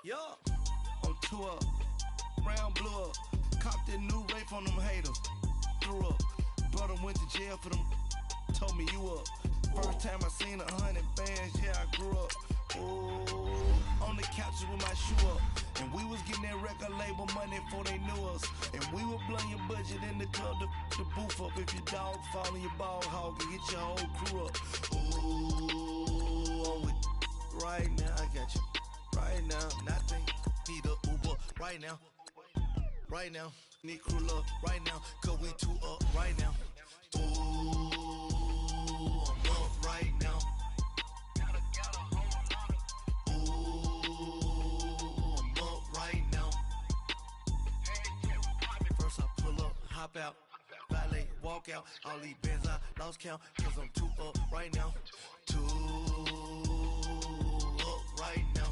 Yeah, on tour, round blew up. Copped that new rape on them haters. Threw up. Brother went to jail for them. Told me you up. First time I seen 100 bands, yeah, I grew up. Ooh, on the couches with my shoe up. And we was getting that record label money before they knew us. And we were blowing your budget in the club to boof up. If your dog fall in your ball hog and get your whole crew up. Ooh, on with right now, I got you. Right now, nothing. Need a Uber right now. Right now, need crew love right now. Cause we two up right now. Ooh, I'm up right now. Hop out, valet, walk out. All these bands I lost count, cause I'm too up right now. Too up right now.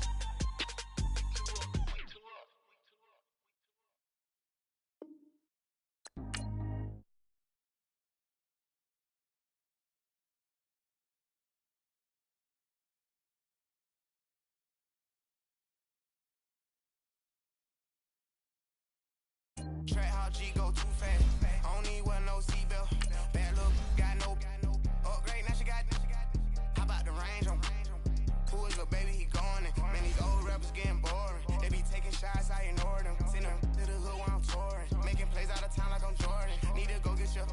Track how G go too fast. I don't need wear no seatbelt. Bad look, got no upgrade. Now she got. How about the range on? Who is little baby? He gone. Man, these old rappers getting boring. They be taking shots, I ignore them. Send them to the hood while I'm touring. Making plays out of town like I'm Jordan. Need to go get your.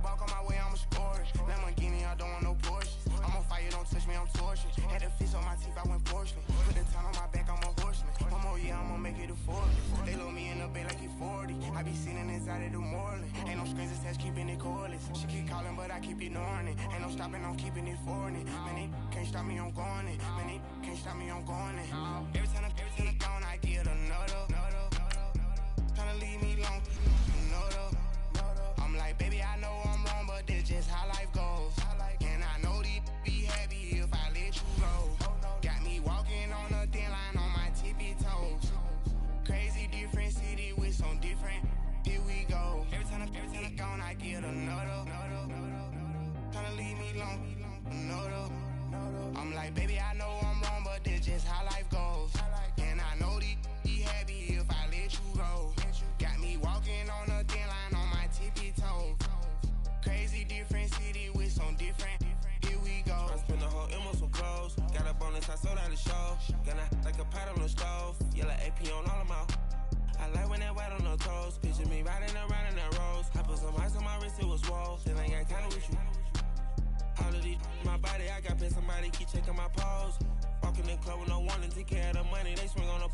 Walk on my way, I'ma score it. Lamborghini, I don't want no Porsches. I'm on fire, don't touch me, I'm tortured. Had the fish on my teeth, I went porcelain. Put the time on my back, I'm a horseman. One more year, I'ma make it a 40. They load me in the bay like he 40. I be seen inside of the Moreland. Ain't no screens attached, keeping it cordless. She keep calling, but I keep ignoring it. Ain't no stopping, I'm keeping it foreign it. Man, they can't stop me, I'm going it. Man, they can't stop me, I'm going it. Every time I gone, I get another. Tryna leave me long, another. I'm like, baby, I know I'm wrong, but this just how life goes. And I know these be happy if I let you go. Got me walking on a thin line on my tippy toes. Crazy different city with some different. Here we go. Every time I gone, I get another. Tryna leave me long, another. I'm like, baby, I know I'm wrong, but this just how life goes. And I know these be happy if I let you go. Got me walking on a thin line on my tippy toes. Crazy different city with some different. Here we go. I spent the whole M on some clothes. Got a bonus, I sold out the show. Got like a pot on the stove. Yellow AP on all of my. I like when that white on the toes. Picture me riding around in that rose. I put some ice on my wrist, it was swole. Then I got kinda with you. All of these my body, I got paid somebody keep checking my pose. Walking in club with no warning, take care of the money. They swing on the.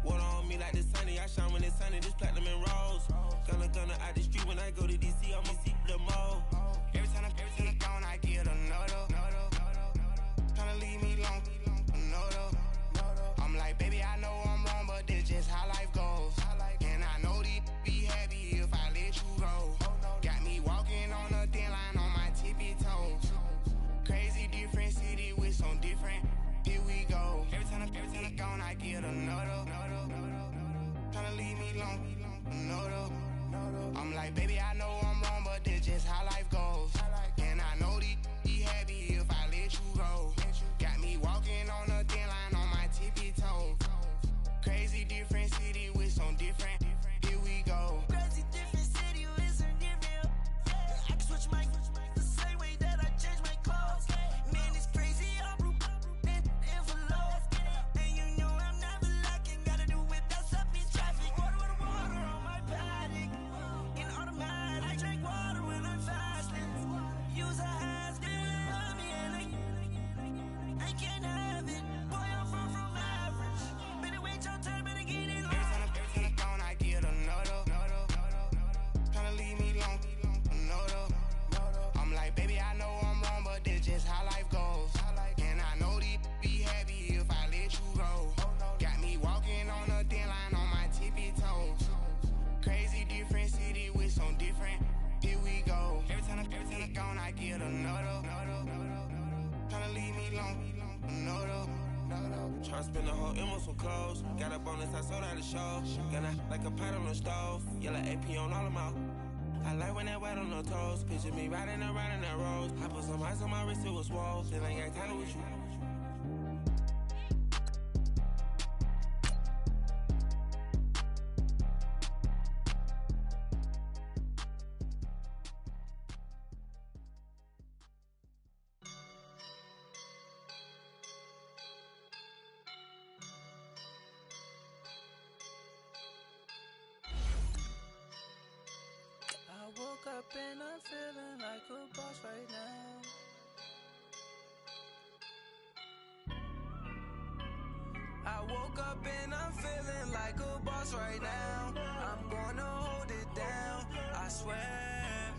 Water on me like the sunny, I shine when it's sunny, this platinum and rose. Gonna out the street when I go to DC, I'ma see the mo. Every time I gone, I get another. Tryna leave me long, another. I'm like, baby, I know I'm wrong, but this just how life goes. And I know these be happy if I let you go. Got me walking on a thin line on my tippy toes. Crazy different city with some different. Here we go. Every time I gone, I get another. Tryna leave me long, another. I'm like, baby, I know I'm wrong, but this just how life goes. And I know these be happy if I let you go. Got me walking on a thin line on my tippy toes. Crazy different city with some different. Here we go. Crazy different city with some different. I can switch my the same way that I change my clothes. Man, it's crazy. I'm blue envelope. And you know I'm never lacking. Gotta do without stopping traffic. Water on my paddock. In automatic. I drink water when I'm fasting. Use a hands, love me and I can't have it. Boy, I'm far from average. Better wait your turn, better get it. Every time I gone, I get another. Tryna leave me long, another. I'm like, baby, I know I'm wrong, but this just how life goes. And I know these be happy if I let you go. Got me walking on a thin line on my tippy toes. Crazy different city with some different. Here we go. Every time I gone, I get another. Tryna leave me long, another. Tryna spend the whole M on some clothes. Got a bonus, I sold out the show. Got like a pot on the stove. Yellow AP on all of my. I like when that white on the toes. Picture me riding around in that rose. I put some ice on my wrist, it was swole. Then I got kinda with you. woke up and I'm feeling like a boss right now. I'm gonna hold it down, I swear.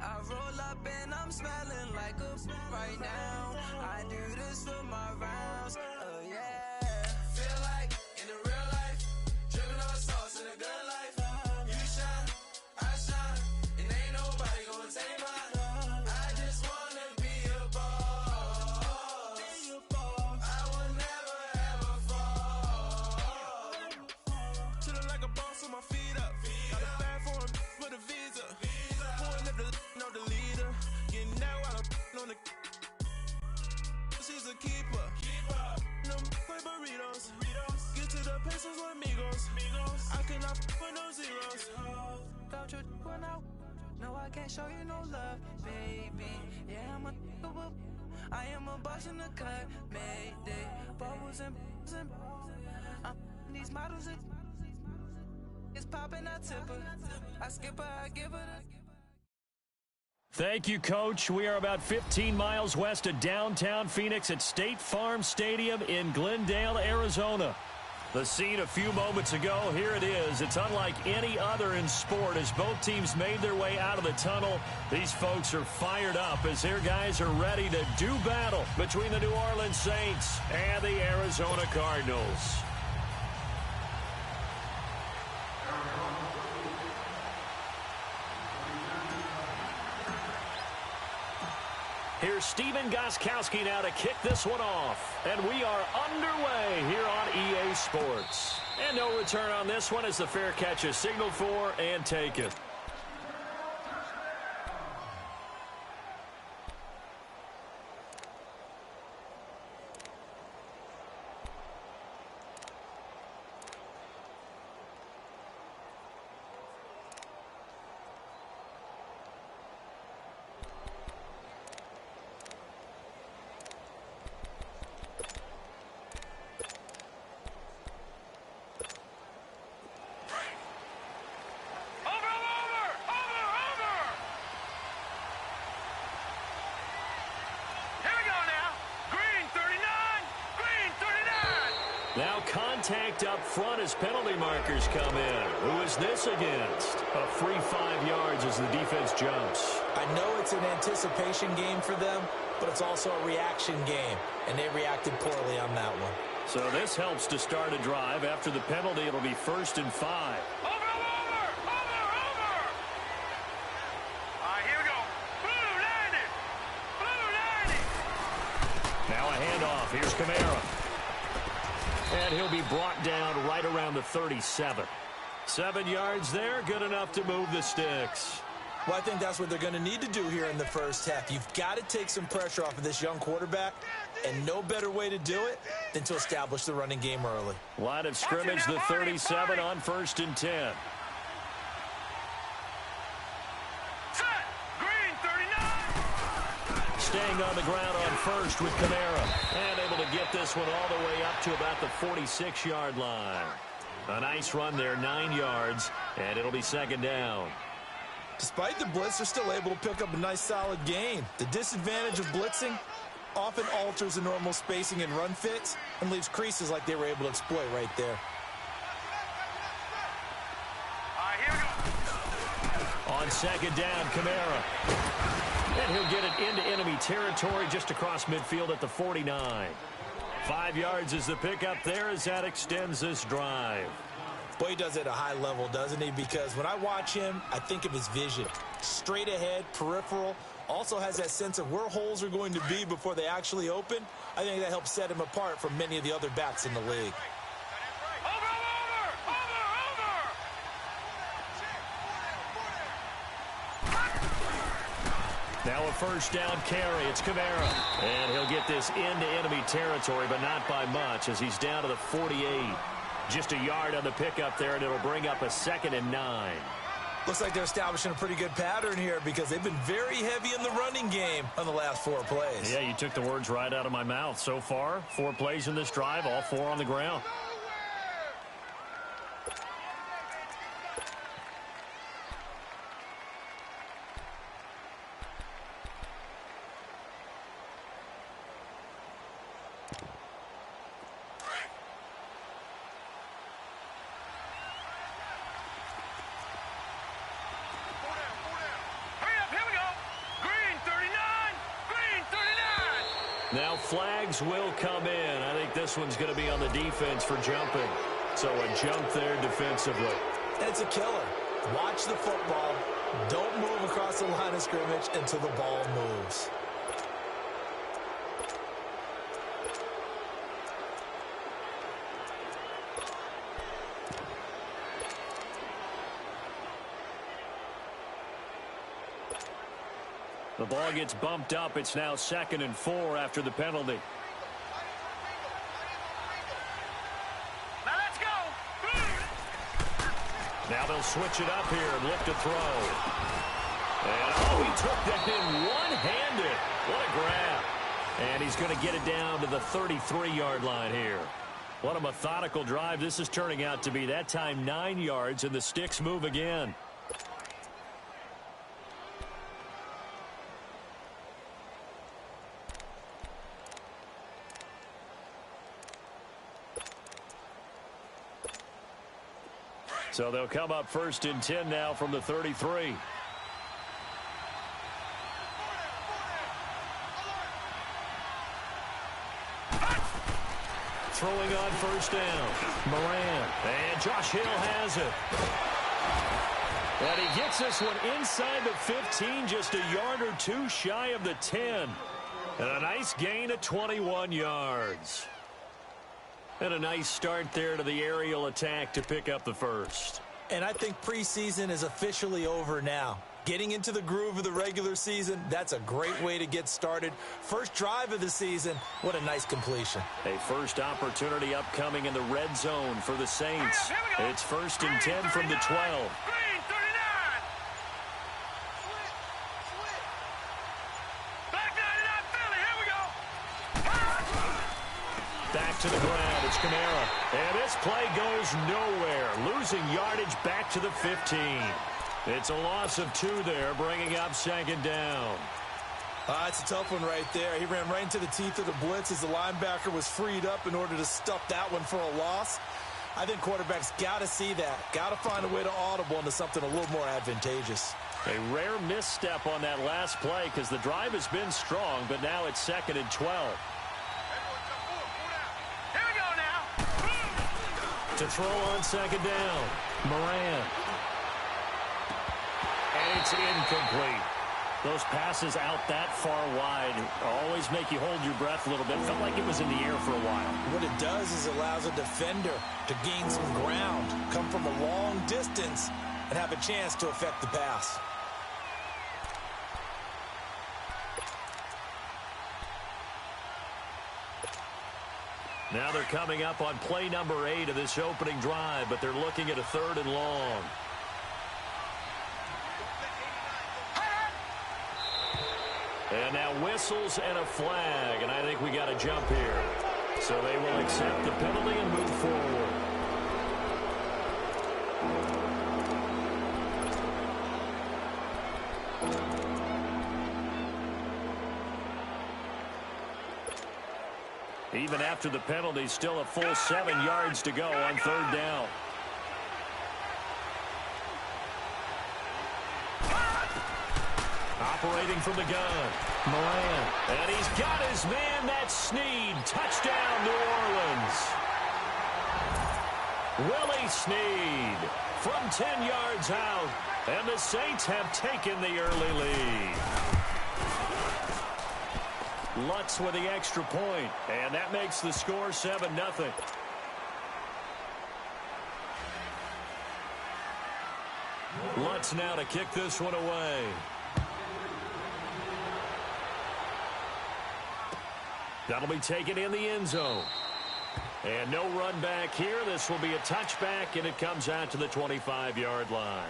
I roll up and I'm smelling like a right now. I do this for my rounds, oh yeah. Feel like in the real life, dripping on sauce in a good life. You shine, I shine, and ain't nobody gonna take mine. I just wanna be a boss. I will never ever fall. Chillin' like a boss with my feet up. Got a bag for him with a visa. Pulling up the know the leader. Getting that while I'm on the. She's a keeper. No play burritos. Get to the pesos with amigos. I cannot with no zeros. Don't you run out? No, I can't show you no love, baby. Yeah, I am a boss in the cut, Mayday. Bubbles and these models. It's popping, I tip her. I skip her, I give her the. Thank you, Coach. We are about 15 miles west of downtown Phoenix at State Farm Stadium in Glendale, Arizona. The scene a few moments ago, here it is. It's unlike any other in sport as both teams made their way out of the tunnel. These folks are fired up as their guys are ready to do battle between the New Orleans Saints and the Arizona Cardinals. Here's Steven Gostkowski now to kick this one off. And we are underway here on EA Sports. And no return on this one as the fair catch is signaled for and taken. Now contact up front as penalty markers come in. Who is this against? A free 5 yards as the defense jumps. I know it's an anticipation game for them, but it's also a reaction game, and they reacted poorly on that one. So this helps to start a drive. After the penalty, it'll be 1st and 5. Over! All right, here we go. Blue 90! Now a handoff. Here's Kamara. And he'll be brought down right around the 37. 7 yards there, good enough to move the sticks. Well, I think that's what they're going to need to do here in the first half. You've got to take some pressure off of this young quarterback, and no better way to do it than to establish the running game early. Line of scrimmage, the 37 on 1st and 10. Staying on the ground on 1st with Kamara. And able to get this one all the way up to about the 46-yard line. A nice run there, 9 yards, and it'll be 2nd down. Despite the blitz, they're still able to pick up a nice solid gain. The disadvantage of blitzing often alters the normal spacing and run fits and leaves creases like they were able to exploit right there. On 2nd down, Kamara. And he'll get it into enemy territory just across midfield at the 49. 5 yards is the pickup there as that extends this drive. Boy, he does it at a high level, doesn't he? Because when I watch him, I think of his vision. Straight ahead, peripheral, also has that sense of where holes are going to be before they actually open. I think that helps set him apart from many of the other backs in the league. Now a 1st down carry. It's Kamara. And he'll get this into enemy territory, but not by much as he's down to the 48. Just a yard on the pickup there, and it'll bring up a 2nd and 9. Looks like they're establishing a pretty good pattern here because they've been very heavy in the running game on the last 4 plays. Yeah, you took the words right out of my mouth. So far, 4 plays in this drive, all 4 on the ground. Now flags will come in. I think this one's going to be on the defense for jumping. So a jump there defensively. It's a killer. Watch the football. Don't move across the line of scrimmage until the ball moves. The ball gets bumped up. It's now 2nd and 4 after the penalty. Now let's go. Now they'll switch it up here and look to throw. And, oh, he took that in one-handed. What a grab. And he's going to get it down to the 33-yard line here. What a methodical drive this is turning out to be. That time 9 yards, and the sticks move again. So they'll come up 1st and 10 now from the 33. Throwing on 1st down. Moran. And Josh Hill has it. And he gets this one inside the 15, just a yard or two shy of the 10. And a nice gain of 21 yards. And a nice start there to the aerial attack to pick up the first. And I think preseason is officially over now. Getting into the groove of the regular season, that's a great way to get started. First drive of the season, what a nice completion. A first opportunity upcoming in the red zone for the Saints. It's 1st and 10 from the 12. Back to the ground. It's Kamara. And this play goes nowhere. Losing yardage back to the 15. It's a loss of 2 there, bringing up 2nd down. It's a tough one right there. He ran right into the teeth of the blitz as the linebacker was freed up in order to stuff that one for a loss. I think quarterbacks got to see that. Got to find a way to audible into something a little more advantageous. A rare misstep on that last play because the drive has been strong, but now it's 2nd and 12. To throw on 2nd down. Moran. And it's incomplete. Those passes out that far wide always make you hold your breath a little bit. Felt like it was in the air for a while. What it does is it allows a defender to gain some ground, come from a long distance, and have a chance to affect the pass. Now they're coming up on play number 8 of this opening drive, but they're looking at a 3rd and long. And now whistles and a flag, and I think we got a jump here. So they will accept the penalty and move forward. Even after the penalty, still a full 7 yards to go on 3rd down. Operating from the gun. Moran. And he's got his man. That's Snead. Touchdown, New Orleans. Willie Snead from 10 yards out. And the Saints have taken the early lead. Lutz with the extra point, and that makes the score 7-0. Lutz now to kick this one away. That'll be taken in the end zone. And no run back here. This will be a touchback, and it comes out to the 25-yard line.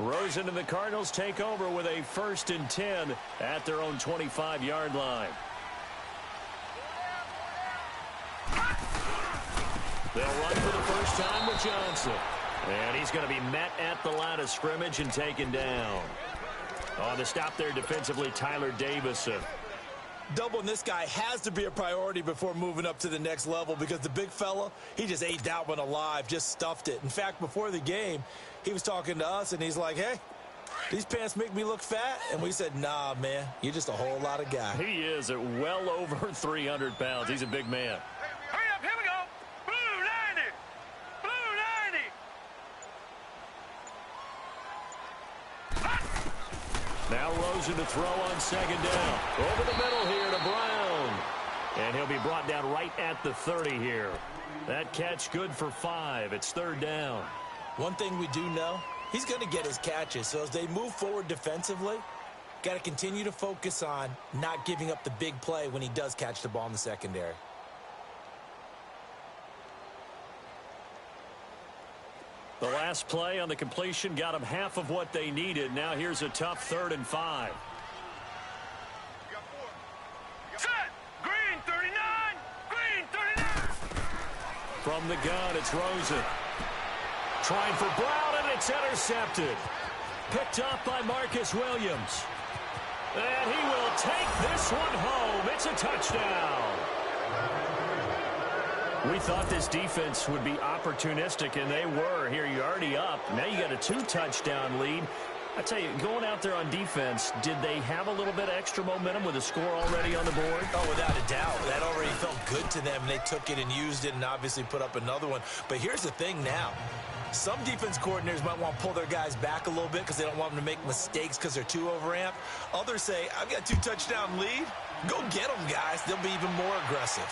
Rosen and the Cardinals take over with a 1st and 10 at their own 25-yard line. They'll run for the first time with Johnson. And he's going to be met at the line of scrimmage and taken down. On the stop there defensively, Tyler Davison. Doubling this guy has to be a priority before moving up to the next level because the big fella, he just ate that one alive, just stuffed it. In fact, before the game, he was talking to us, and he's like, hey, these pants make me look fat? And we said, nah, man, you're just a whole lot of guy. He is at well over 300 pounds. He's a big man. Hurry up, here we go. Blue 90. Blue 90. Now Rosen to throw on second down. Over the middle here to Brown. And he'll be brought down right at the 30 here. That catch good for 5. It's third down. One thing we do know, he's going to get his catches. So as they move forward defensively, got to continue to focus on not giving up the big play when he does catch the ball in the secondary. The last play on the completion got them half of what they needed. Now here's a tough 3rd and 5. Set. Green 39. Green 39. From the gun, it's Rosen. Trying for Brown, and it's intercepted. Picked up by Marcus Williams. And he will take this one home. It's a touchdown. We thought this defense would be opportunistic, and they were. Here, you're already up. Now you got a 2-touchdown lead. I tell you, going out there on defense, did they have a little bit of extra momentum with a score already on the board? Oh, without a doubt. That already felt good to them. They took it and used it and obviously put up another one. But here's the thing now. Some defense coordinators might want to pull their guys back a little bit because they don't want them to make mistakes because they're too overamped. Others say, I've got a 2-touchdown lead. Go get them, guys. They'll be even more aggressive.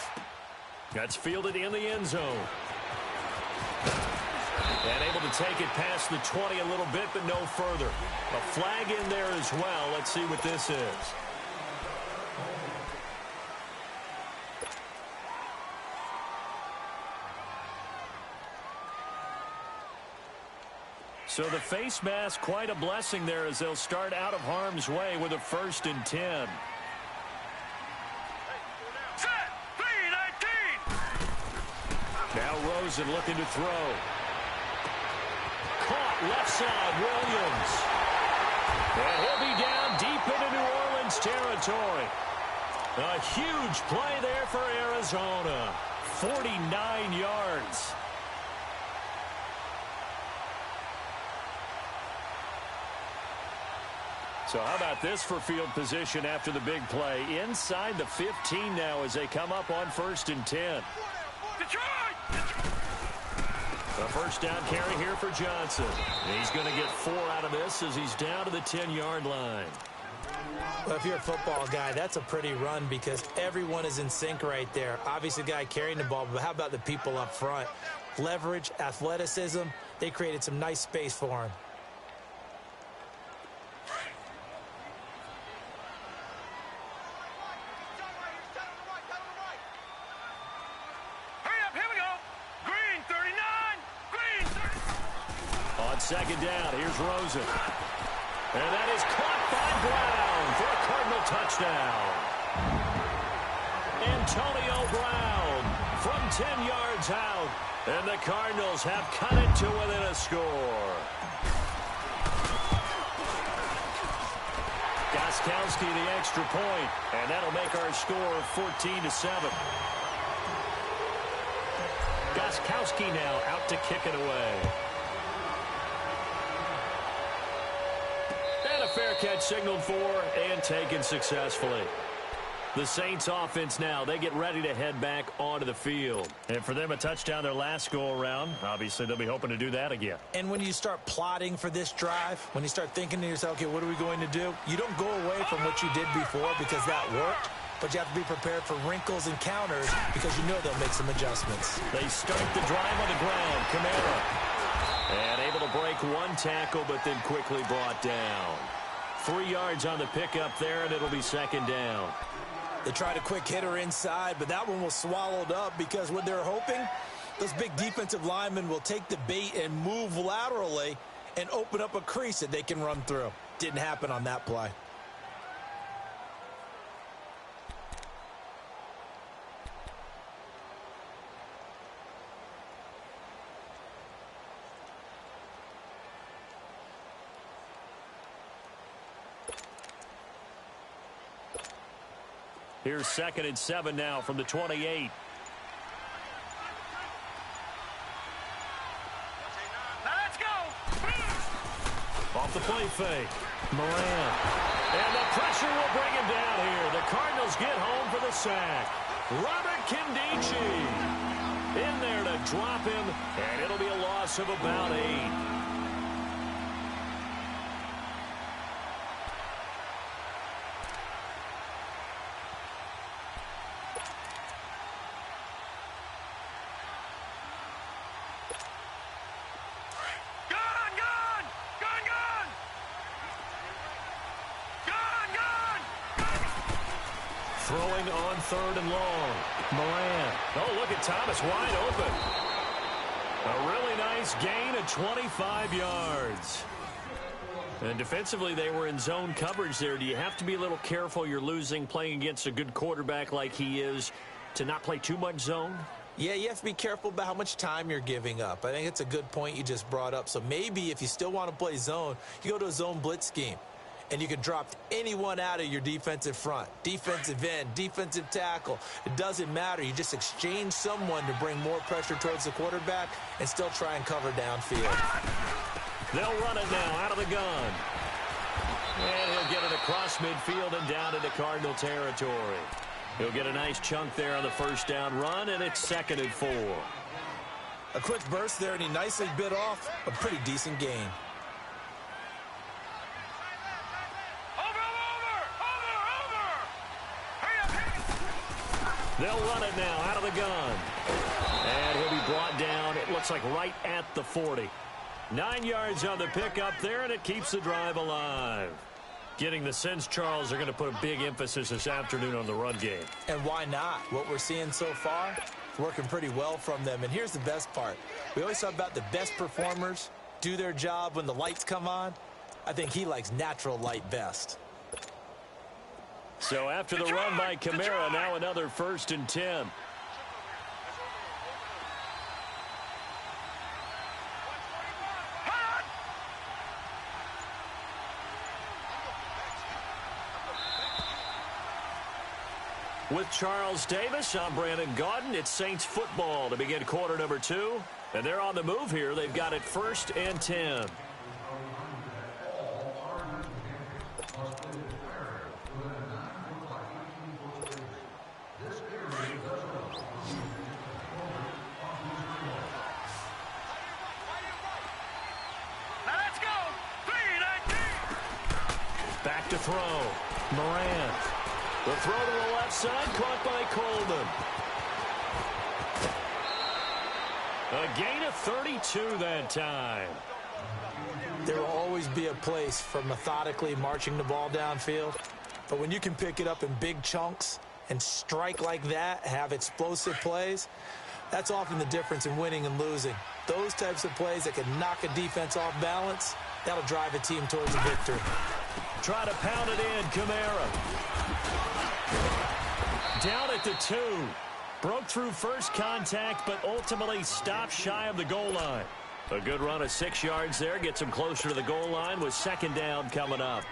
That's fielded in the end zone. And able to take it past the 20 a little bit, but no further. A flag in there as well. Let's see what this is. So the face mask, quite a blessing there as they'll start out of harm's way with a 1st and 10. Set. 3-19. Now Rosen looking to throw. Caught left side, Williams. And he'll be down deep into New Orleans territory. A huge play there for Arizona. 49 yards. So how about this for field position after the big play? Inside the 15 now as they come up on 1st and 10. Detroit. A first down carry here for Johnson. He's going to get 4 out of this as he's down to the 10-yard line. Well, if you're a football guy, that's a pretty run because everyone is in sync right there. Obviously, the guy carrying the ball, but how about the people up front? Leverage, athleticism, they created some nice space for him. Second down, here's Rosen. And that is caught by Brown for a Cardinal touchdown. Antonio Brown from 10 yards out. And the Cardinals have cut it to within a score. Gostkowski the extra point, and that'll make our score 14-7. Gostkowski now out to kick it away. Fair catch signaled for and taken successfully. The Saints offense now, they get ready to head back onto the field. And for them, a touchdown their last go-around. Obviously, they'll be hoping to do that again. And when you start plotting for this drive, when you start thinking to yourself, okay, what are we going to do? You don't go away from what you did before because that worked. But you have to be prepared for wrinkles and counters because you know they'll make some adjustments. They start the drive on the ground. Kamara. And able to break one tackle, but then quickly brought down. 3 yards on the pickup there, and it'll be second down. They tried a quick hitter inside, but that one was swallowed up because what they're hoping, those big defensive linemen will take the bait and move laterally and open up a crease that they can run through. Didn't happen on that play. Here's 2nd and 7 now from the 28. Let's go. Off the play fake. Moran. And the pressure will bring him down here. The Cardinals get home for the sack. Robert Kindici in there to drop him, and it'll be a loss of about 8. Throwing on 3rd and long. Moran. Oh, look at Thomas wide open. A really nice gain of 25 yards. And defensively, they were in zone coverage there. Do you have to be a little careful? You're losing playing against a good quarterback like he is to not play too much zone? Yeah, you have to be careful about how much time you're giving up. I think it's a good point you just brought up. So maybe if you still want to play zone, you go to a zone blitz scheme. And you can drop anyone out of your defensive front, defensive end, defensive tackle. It doesn't matter. You just exchange someone to bring more pressure towards the quarterback and still try and cover downfield. They'll run it now out of the gun. And he'll get it across midfield and down into Cardinal territory. He'll get a nice chunk there on the first down run, and it's 2nd and 4. A quick burst there, and he nicely bit off a pretty decent gain. They'll run it now out of the gun. And he'll be brought down, it looks like right at the 40. 9 yards on the pickup there, and it keeps the drive alive. Getting the sense, Charles, are going to put a big emphasis this afternoon on the run game. And why not? What we're seeing so far is working pretty well from them. And here's the best part. We always talk about the best performers do their job when the lights come on. I think he likes natural light best. So after the run by Kamara, now another 1st and 10. With Charles Davis, I'm Brandon Gaudin. It's Saints football to begin quarter number 2. And they're on the move here. They've got it 1st and 10. Back to throw. Moran. The throw to the left side, caught by Coleman. A gain of 32 that time. There will always be a place for methodically marching the ball downfield. But when you can pick it up in big chunks and strike like that, have explosive plays, that's often the difference in winning and losing. Those types of plays that can knock a defense off balance, that'll drive a team towards a victory. Try to pound it in, Kamara. Down at the 2. Broke through first contact, but ultimately stopped shy of the goal line. A good run of 6 yards there. Gets him closer to the goal line with 2nd down coming up.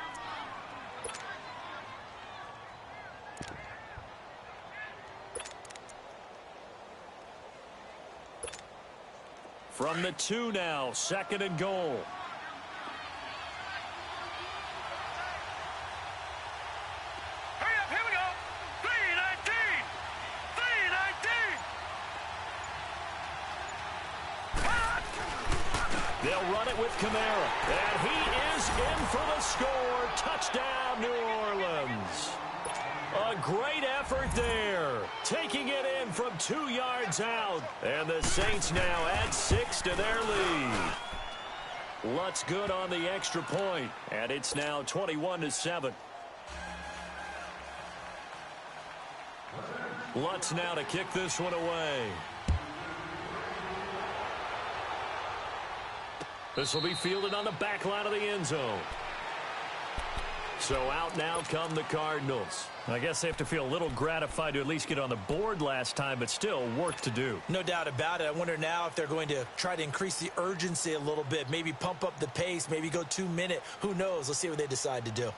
From the 2 now, 2nd and goal. They'll run it with Kamara, and he is in for the score. Touchdown, New Orleans. A great effort there, taking it in from 2 yards out. And the Saints now add 6 to their lead. Lutz good on the extra point, and it's now 21-7. Lutz now to kick this one away. This will be fielded on the back line of the end zone. So out now come the Cardinals. I guess they have to feel a little gratified to at least get on the board last time, but still work to do. No doubt about it. I wonder now if they're going to try to increase the urgency a little bit, maybe pump up the pace, maybe go 2 minute. Who knows? Let's see what they decide to do.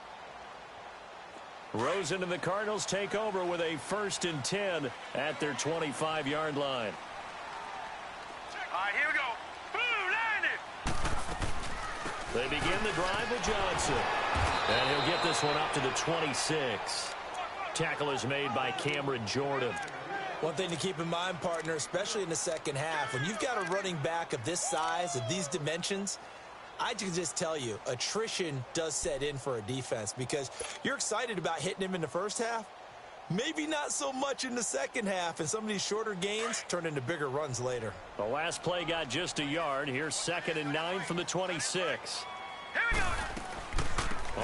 Rosen and the Cardinals take over with a 1st and 10 at their 25-yard line. All right, here we go. Blue line it. They begin the drive with Johnson. And he'll get this one up to the 26. Tackle is made by Cameron Jordan. One thing to keep in mind, partner, especially in the second half, when you've got a running back of this size, of these dimensions, I can just tell you, attrition does set in for a defense because you're excited about hitting him in the first half. Maybe not so much in the second half, and some of these shorter gains turn into bigger runs later. The last play got just a yard. Here's 2nd and 9 from the 26. Here we go.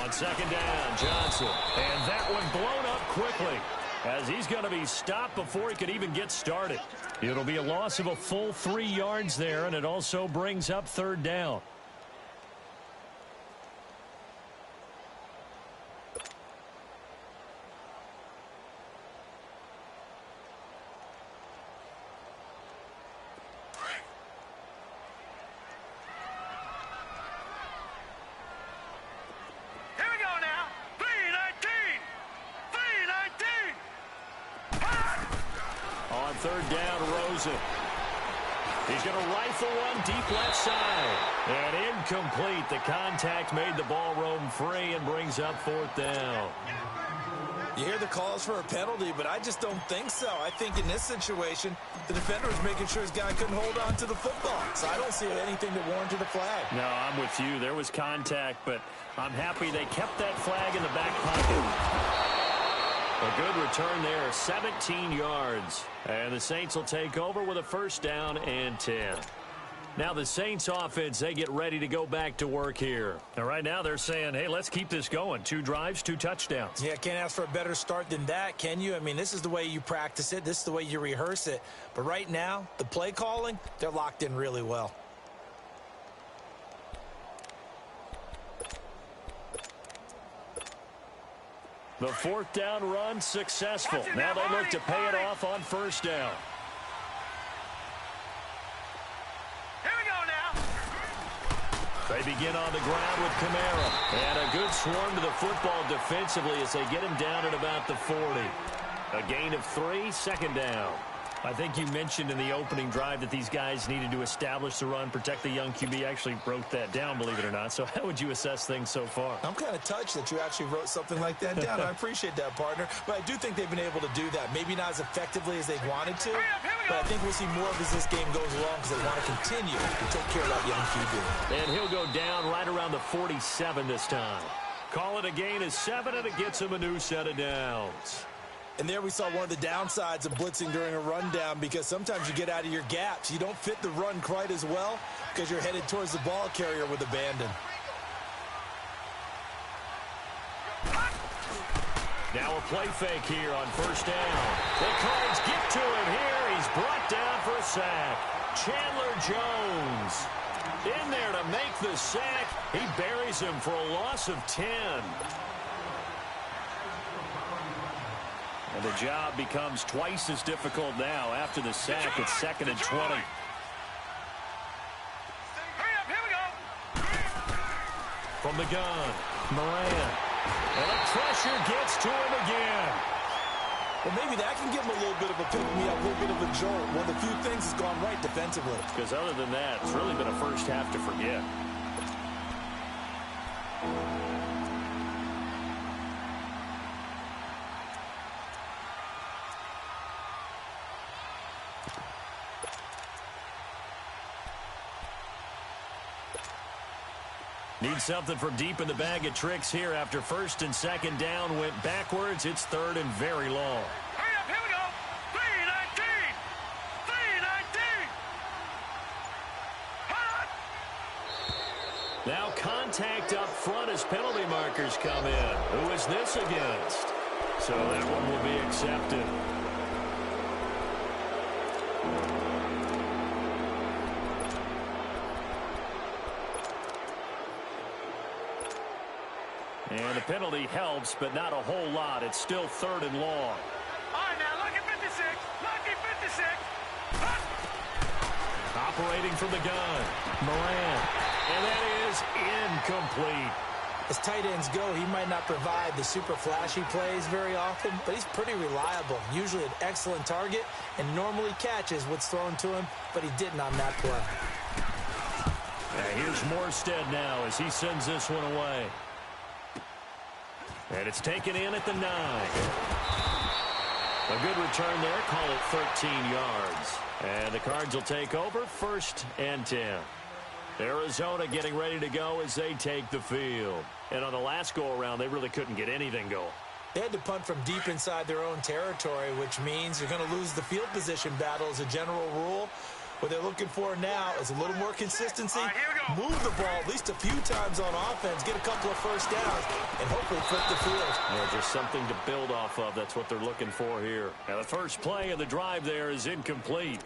On 2nd down, Johnson. And that one blown up quickly as he's going to be stopped before he could even get started. It'll be a loss of a full 3 yards there, and it also brings up 3rd down. On 3rd down, Rosen. He's going to rifle one deep left side. And incomplete. The contact made the ball roam free and brings up 4th down. You hear the calls for a penalty, but I just don't think so. I think in this situation, the defender was making sure his guy couldn't hold on to the football. So I don't see anything that warranted a flag. No, I'm with you. There was contact, but I'm happy they kept that flag in the back pocket. A good return there, 17 yards. And the Saints will take over with a 1st down and 10. Now the Saints offense, they get ready to go back to work here. And right now they're saying, hey, let's keep this going. 2 drives, 2 touchdowns. Yeah, can't ask for a better start than that, can you? I mean, this is the way you practice it. This is the way you rehearse it. But right now, the play calling, they're locked in really well. The 4th down run successful. Now they look to pay it off on 1st down. Here we go now. They begin on the ground with Kamara. And a good swarm to the football defensively as they get him down at about the 40. A gain of 3, 2nd down. I think you mentioned in the opening drive that these guys needed to establish the run, protect the young QB. Actually wrote that down, believe it or not. So how would you assess things so far? I'm kind of touched that you actually wrote something like that down. I appreciate that, partner. But I do think they've been able to do that. Maybe not as effectively as they wanted to, but I think we'll see more of as this game goes along because they want to continue to take care of that young QB. And he'll go down right around the 47 this time. Call it a gain of 7, and it gets him a new set of downs. And there we saw one of the downsides of blitzing during a rundown because sometimes you get out of your gaps. You don't fit the run quite as well because you're headed towards the ball carrier with abandon. Now a play fake here on 1st down. The Cards get to him here. He's brought down for a sack. Chandler Jones in there to make the sack. He buries him for a loss of 10. And the job becomes twice as difficult now after the sack. It's 2nd and 20. Hurry up, here we go. From the gun, Moran. And the pressure gets to him again. Well, maybe that can give him a little bit of a pick-me-up, a little bit of a jolt. One of the few things has gone right defensively. Because other than that, it's really been a first half to forget. Need something from deep in the bag of tricks here after 1st and 2nd down went backwards. It's 3rd and very long. Hurry up, here we go. 319. 319. Now contact up front as penalty markers come in. Who is this against? So that one will be accepted. And the penalty helps, but not a whole lot. It's still 3rd and long. All right, now look at 56. Look at 56. Operating from the gun, Moran. And that is incomplete. As tight ends go, he might not provide the super flashy plays very often, but he's pretty reliable, usually an excellent target, and normally catches what's thrown to him, but he didn't on that play. Here's Morstead now as he sends this one away. And it's taken in at the 9. A good return there, call it 13 yards. And the Cards will take over, 1st and 10. Arizona getting ready to go as they take the field. And on the last go-around, they really couldn't get anything going. They had to punt from deep inside their own territory, which means you're going to lose the field position battle as a general rule. What they're looking for now is a little more consistency, move the ball at least a few times on offense, get a couple of first downs, and hopefully flip the field. Yeah, just something to build off of. That's what they're looking for here. Now, the first play of the drive there is incomplete.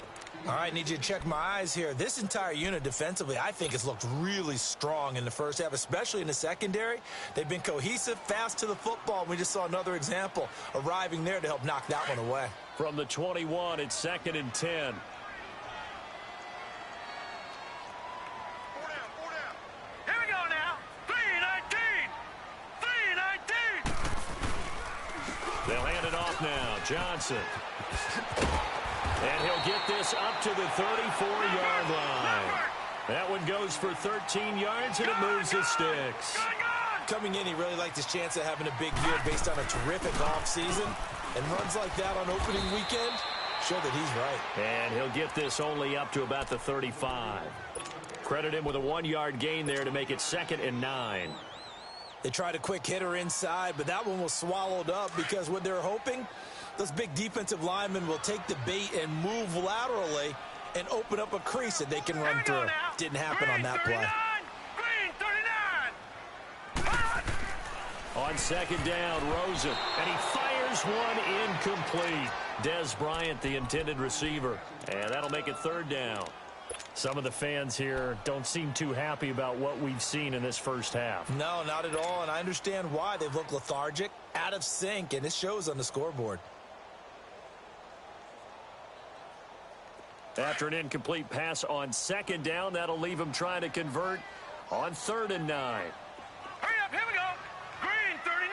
All right, need you to check my eyes here. This entire unit defensively, I think, has looked really strong in the first half, especially in the secondary. They've been cohesive, fast to the football. We just saw another example arriving there to help knock that one away. From the 21, it's 2nd and 10. They'll hand it off now. Johnson. And he'll get this up to the 34-yard line. That one goes for 13 yards, and it moves the sticks. Coming in, he really liked his chance of having a big year based on a terrific offseason. And runs like that on opening weekend show that he's right. And he'll get this only up to about the 35. Credit him with a 1-yard gain there to make it 2nd and 9. They tried a quick hitter inside, but that one was swallowed up because what they're hoping, those big defensive linemen will take the bait and move laterally and open up a crease that they can run through. Didn't happen on that play. On 2nd down, Rosen, and he fires one incomplete. Dez Bryant, the intended receiver, and that'll make it 3rd down. Some of the fans here don't seem too happy about what we've seen in this first half. No, not at all, and I understand why. They've looked lethargic, out of sync, and it shows on the scoreboard. After an incomplete pass on 2nd down, that'll leave him trying to convert on 3rd and 9. Hurry up, here we go. Green 39,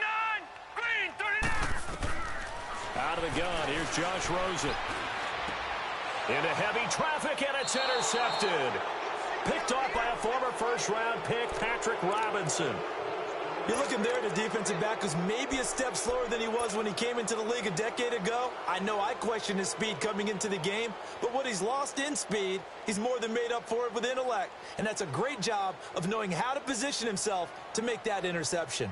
green 39. Out of the gun, here's Josh Rosen. Into heavy traffic, and it's intercepted. Picked off by a former first-round pick, Patrick Robinson. You're looking there at a defensive back who's maybe a step slower than he was when he came into the league a decade ago. I know I questioned his speed coming into the game, but what he's lost in speed, he's more than made up for it with intellect. And that's a great job of knowing how to position himself to make that interception.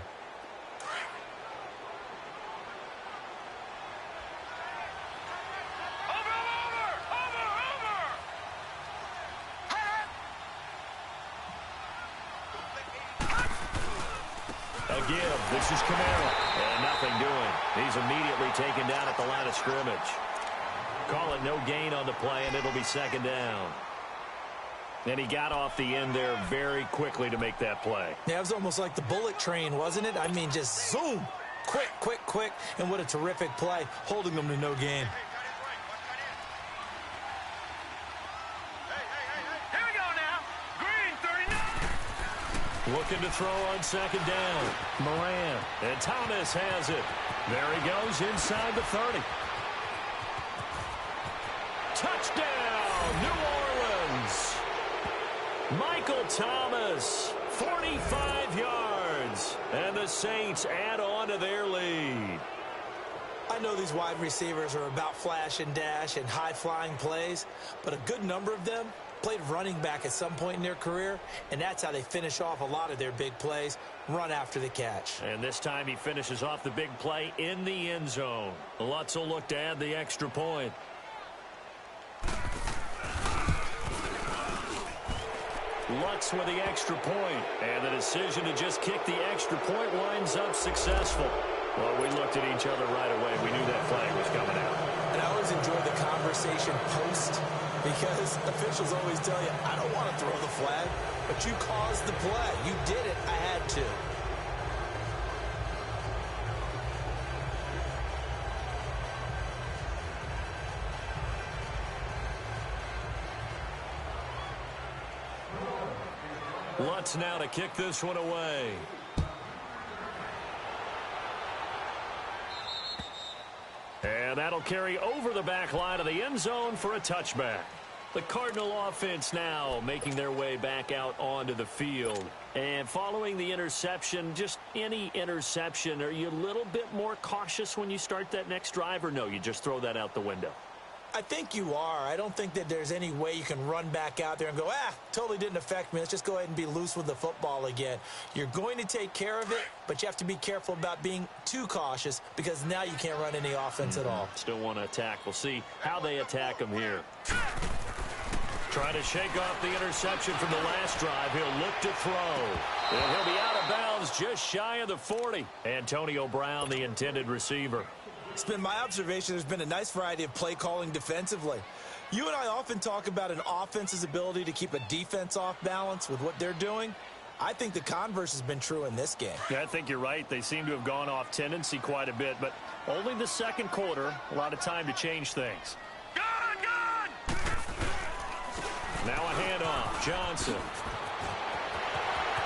Again, this is Kamara. And nothing doing. He's immediately taken down at the line of scrimmage. Call it no gain on the play, and it'll be 2nd down. And he got off the end there very quickly to make that play. Yeah, it was almost like the bullet train, wasn't it? I mean, just zoom. Quick, quick, quick. And what a terrific play, holding them to no gain. Looking to throw on 2nd down. Moran. And Thomas has it. There he goes inside the 30. Touchdown, New Orleans. Michael Thomas, 45 yards. And the Saints add on to their lead. I know these wide receivers are about flash and dash and high-flying plays, but a good number of them played running back at some point in their career, and that's how they finish off a lot of their big plays, run after the catch. And this time he finishes off the big play in the end zone. Lutz will look to add the extra point. Lutz with the extra point, and the decision to just kick the extra point winds up successful. Well, we looked at each other right away. We knew that flag was coming out. And I always enjoy the conversation post, because officials always tell you, I don't want to throw the flag, but you caused the play. You did it. I had to. Lutz now to kick this one away. And that'll carry over the back line of the end zone for a touchback. The Cardinal offense now making their way back out onto the field. And following the interception, just any interception, are you a little bit more cautious when you start that next drive, or no, you just throw that out the window? I think you are. I don't think that there's any way you can run back out there and go, totally didn't affect me. Let's just go ahead and be loose with the football again. You're going to take care of it, but you have to be careful about being too cautious because now you can't run any offense at all. Still want to attack. We'll see how they attack him here. Trying to shake off the interception from the last drive. He'll look to throw. And he'll be out of bounds just shy of the 40. Antonio Brown, the intended receiver. It's been my observation there's been a nice variety of play calling defensively. You and I often talk about an offense's ability to keep a defense off balance with what they're doing. I think the converse has been true in this game. Yeah, I think you're right. They seem to have gone off tendency quite a bit, but only the second quarter, a lot of time to change things. Good! Now a handoff. Johnson.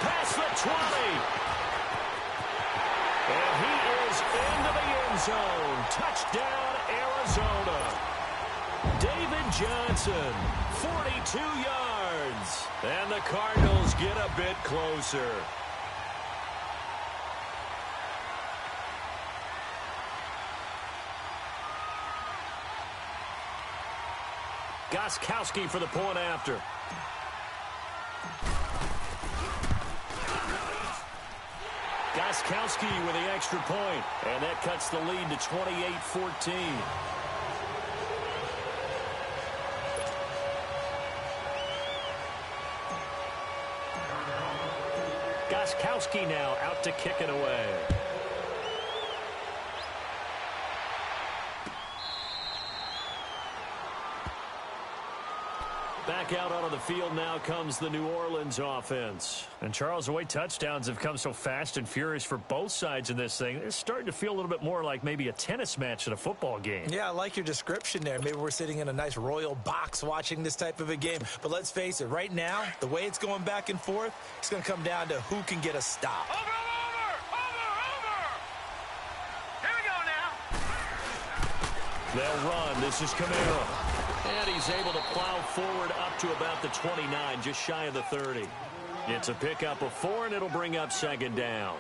Past the 20. And he is into the end zone. Touchdown, Arizona. David Johnson, 42 yards. And the Cardinals get a bit closer. Gostkowski for the point after. Gostkowski with the extra point, and that cuts the lead to 28-14. Gostkowski now out to kick it away. Back out onto the field now comes the New Orleans offense. And Charles, the way touchdowns have come so fast and furious for both sides in this thing, it's starting to feel a little bit more like maybe a tennis match at a football game. Yeah, I like your description there. Maybe we're sitting in a nice royal box watching this type of a game. But let's face it, right now, the way it's going back and forth, it's going to come down to who can get a stop. Over! Here we go now. They'll run. This is Camaro. And he's able to plow forward up to about the 29, just shy of the 30. It's a pickup of 4, and it'll bring up second down.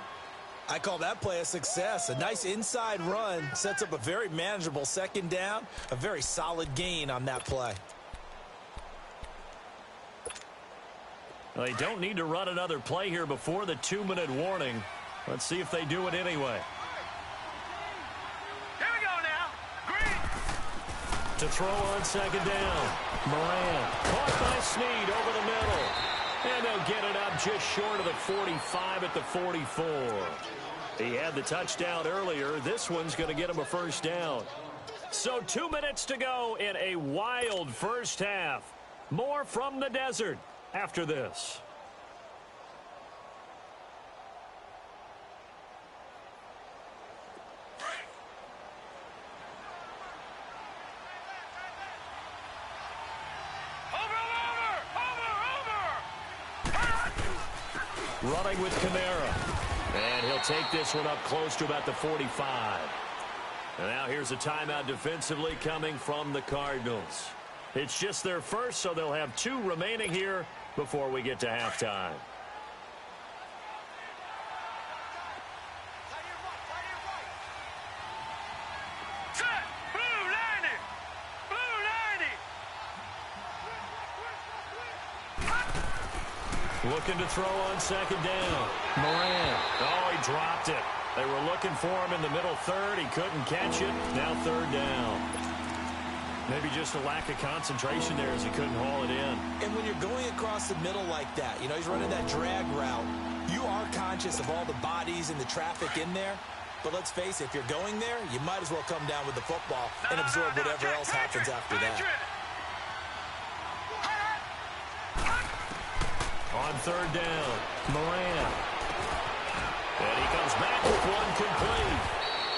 I call that play a success. A nice inside run sets up a very manageable second down, a very solid gain on that play. Well, they don't need to run another play here before the 2-minute warning. Let's see if they do it anyway. To throw on second down. Moran caught by Snead over the middle. And they'll get it up just short of the 45 at the 44. He had the touchdown earlier. This one's going to get him a first down. So 2 minutes to go in a wild first half. More from the desert after this. Running with Camara. And he'll take this one up close to about the 45. And now here's a timeout defensively coming from the Cardinals. It's just their first, so they'll have 2 remaining here before we get to halftime. Looking to throw on second down. Moran. Oh, he dropped it. They were looking for him in the middle third. He couldn't catch it. Now third down. Maybe just a lack of concentration there as he couldn't haul it in. And when you're going across the middle like that, you know, he's running that drag route, you are conscious of all the bodies and the traffic in there. But let's face it, if you're going there, you might as well come down with the football and absorb whatever else happens after that. On third down, Moran. And he comes back with one complete.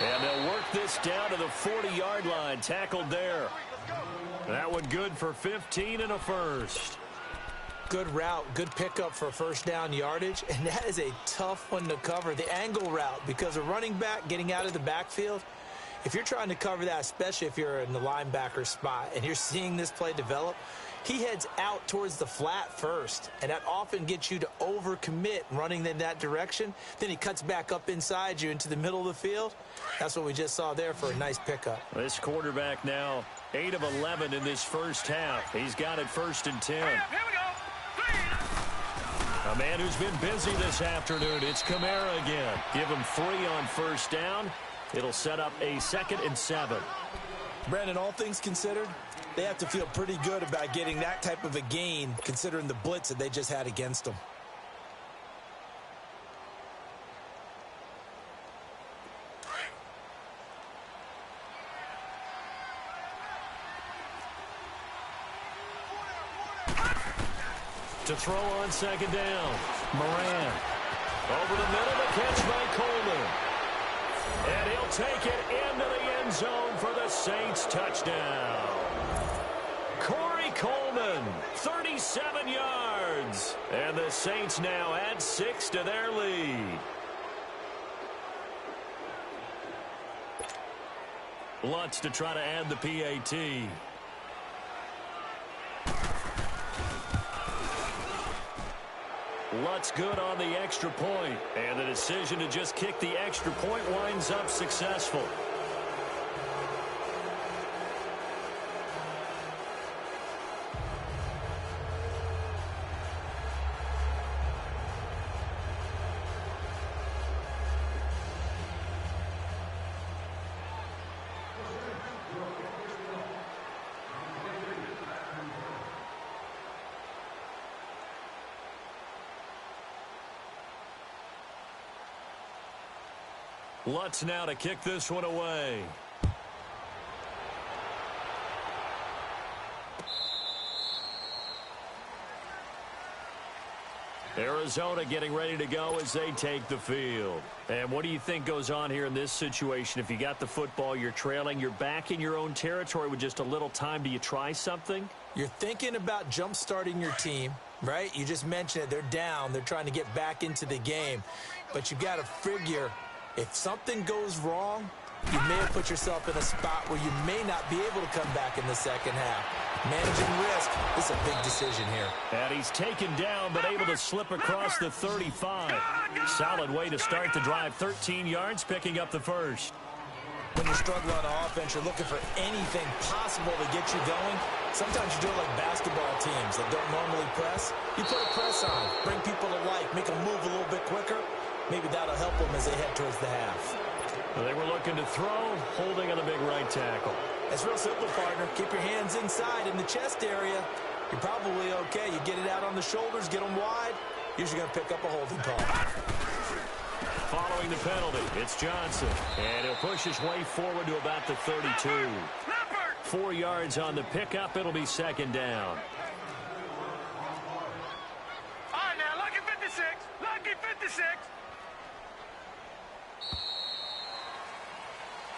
And they'll work this down to the 40-yard line. Tackled there. That one good for 15 and a first. Good route, good pickup for first down yardage. And that is a tough one to cover, the angle route, because a running back getting out of the backfield, If you're trying to cover that, especially if you're in the linebacker spot and you're seeing this play develop, he heads out towards the flat first, and that often gets you to overcommit running in that direction. Then he cuts back up inside you into the middle of the field. That's what we just saw there for a nice pickup. This quarterback now 8 of 11 in this first half. He's got it 1st and 10. Here we go. 3. A man who's been busy this afternoon. It's Kamara again. Give him 3 on 1st down. It'll set up a 2nd and 7. Brandon, all things considered, they have to feel pretty good about getting that type of a gain considering the blitz that they just had against them. To throw on 2nd down. Moran. Over the middle, the catch by Coleman. And he'll take it into the end zone for the Saints touchdown. Corey Coleman, 37 yards. And the Saints now add 6 to their lead. Lutz to try to add the PAT. Lutz good on the extra point, and the decision to just kick the extra point winds up successful. Lutz now to kick this one away. Arizona getting ready to go as they take the field. And what do you think goes on here in this situation? If you got the football, you're trailing, you're back in your own territory with just a little time. Do you try something? You're thinking about jump-starting your team, right? You just mentioned it. They're down. They're trying to get back into the game. But you've got to figure, if something goes wrong, you may have put yourself in a spot where you may not be able to come back in the second half. Managing risk, this is a big decision here. And he's taken down but able to slip across the 35. Solid way to start the drive. 13 yards, picking up the first. When you're struggling on offense, you're looking for anything possible to get you going. Sometimes you do it like basketball teams that don't normally press. You put a press on, bring people to life, make them move a little bit quicker. Maybe that'll help them as they head towards the half. Well, they were looking to throw, holding on the big right tackle. It's real simple, partner. Keep your hands inside in the chest area. You're probably okay. You get it out on the shoulders, get them wide. Usually going to pick up a holding call. Following the penalty, it's Johnson. And he'll push his way forward to about the 32. 4 yards on the pickup. It'll be 2nd down. All right, now, lucky 56. Lucky 56.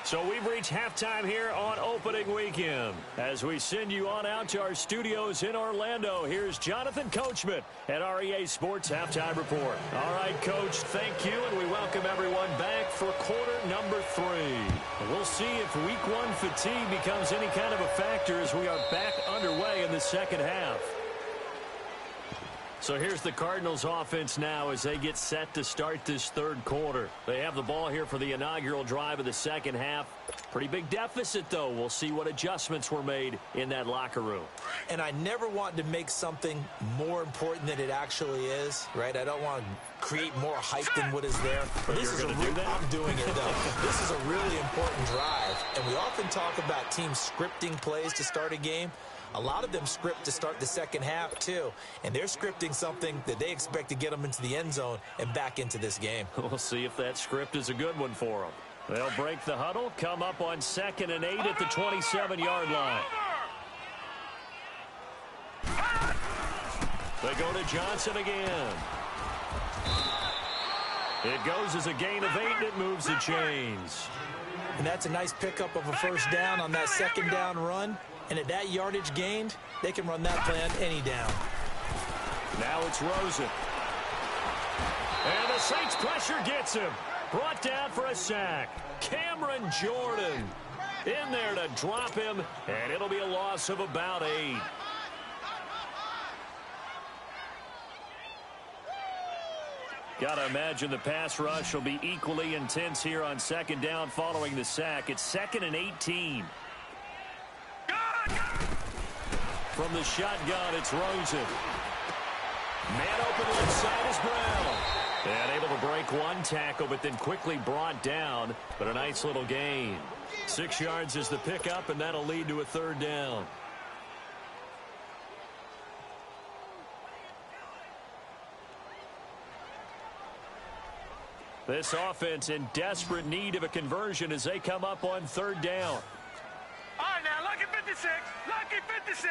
So we've reached halftime here on opening weekend. As we send you on out to our studios in Orlando, here's Jonathan Coachman at REA Sports Halftime Report. All right, Coach, thank you, and we welcome everyone back for quarter number 3. We'll see if week 1 fatigue becomes any kind of a factor as we are back underway in the second half. So here's the Cardinals offense now as they get set to start this third quarter. They have the ball here for the inaugural drive of the second half. Pretty big deficit, though. We'll see what adjustments were made in that locker room. And I never want to make something more important than it actually is, right? I don't want to create more hype than what is there. But this is I'm doing it, though. This is a really important drive. And we often talk about teams scripting plays to start a game. A lot of them script to start the second half, too. And they're scripting something that they expect to get them into the end zone and back into this game. We'll see if that script is a good one for them. They'll break the huddle, come up on 2nd and 8 at the 27-yard line. They go to Johnson again. It goes as a gain of 8, and it moves the chains. And that's a nice pickup of a first down on that second down run. And at that yardage gained, they can run that plan any down. Now it's Rosen. And the Saints pressure gets him. Brought down for a sack. Cameron Jordan in there to drop him, and it'll be a loss of about 8. Gotta imagine the pass rush will be equally intense here on second down following the sack. It's 2nd and 18. From the shotgun, it's Rosen. Man open left side is Brown. And able to break one tackle, but then quickly brought down. But a nice little gain. 6 yards is the pickup, and that'll lead to a 3rd down. This offense in desperate need of a conversion as they come up on 3rd down. All right, now, lucky 56. Lucky 56.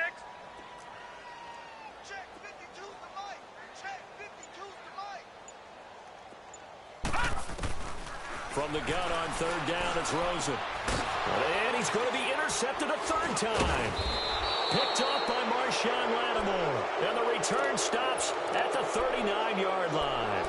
Check 52's the mic. Check 52's the mic. From the gun on 3rd down, it's Rosen. And he's going to be intercepted a 3rd time. Picked off by Marshawn Lattimore. And the return stops at the 39-yard line.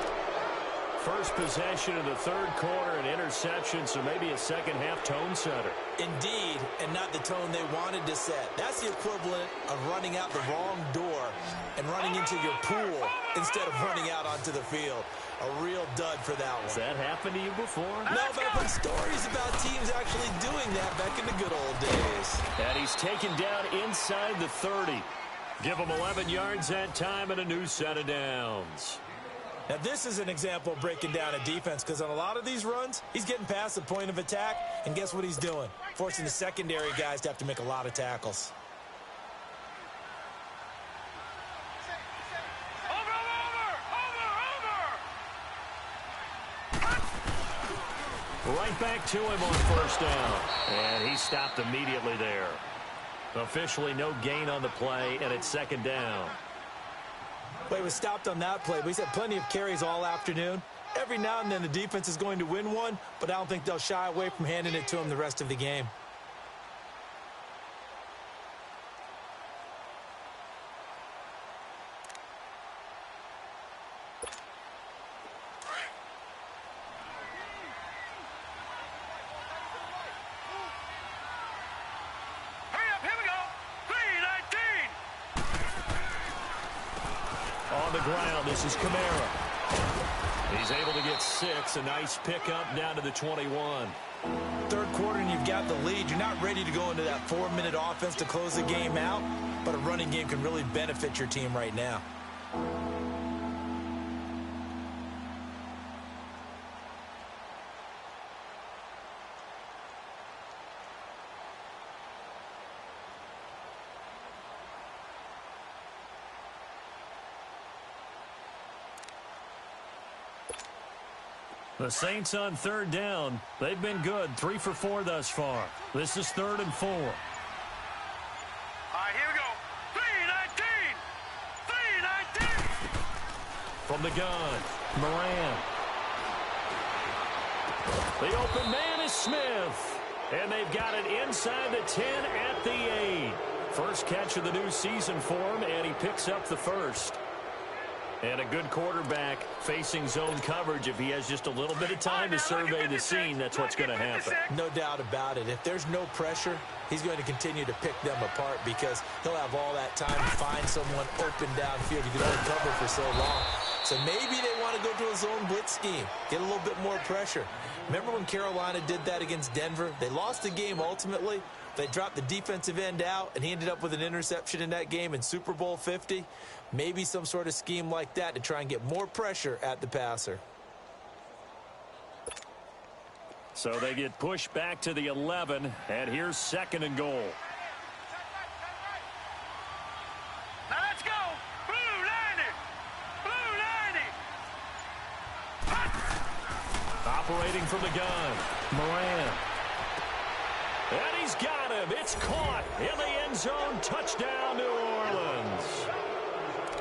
First possession of the 3rd quarter, an interception, so maybe a second-half tone setter. Indeed, and not the tone they wanted to set. That's the equivalent of running out the wrong door and running into your pool instead of running out onto the field. A real dud for that one. Has that happened to you before? No, but I've heard stories about teams actually doing that back in the good old days. And he's taken down inside the 30. Give him 11 yards that time and a new set of downs. Now, this is an example of breaking down a defense because on a lot of these runs, he's getting past the point of attack, and guess what he's doing? Forcing the secondary guys to have to make a lot of tackles. Right back to him on 1st down. And he stopped immediately there. Officially no gain on the play, and it's 2nd down. Well, he was stopped on that play, but he's had plenty of carries all afternoon. Every now and then the defense is going to win one, but I don't think they'll shy away from handing it to him the rest of the game. On the ground, this is Kamara. He's able to get 6. A nice pickup down to the 21. 3rd quarter and you've got the lead. You're not ready to go into that 4-minute offense to close the game out, but a running game can really benefit your team right now. The Saints on 3rd down. They've been good. 3 for 4 thus far. This is 3rd and 4. All right, here we go. 3-19. 3-19. From the gun, Moran. The open man is Smith. And they've got it inside the 10 at the 8. First catch of the new season for him, and he picks up the 1st. And a good quarterback facing zone coverage. If he has just a little bit of time to survey the scene, that's what's going to happen. No doubt about it. If there's no pressure, he's going to continue to pick them apart because he'll have all that time to find someone open downfield. He can only cover for so long. So maybe they want to go to a zone blitz scheme, get a little bit more pressure. Remember when Carolina did that against Denver? They lost the game ultimately. They dropped the defensive end out, and he ended up with an interception in that game in Super Bowl 50. Maybe some sort of scheme like that to try and get more pressure at the passer. So they get pushed back to the 11, and here's 2nd and goal. Now let's go. Blue 90. Blue 90. Operating from the gun, Moran. And he's got him. It's caught in the end zone. Touchdown, New Orleans.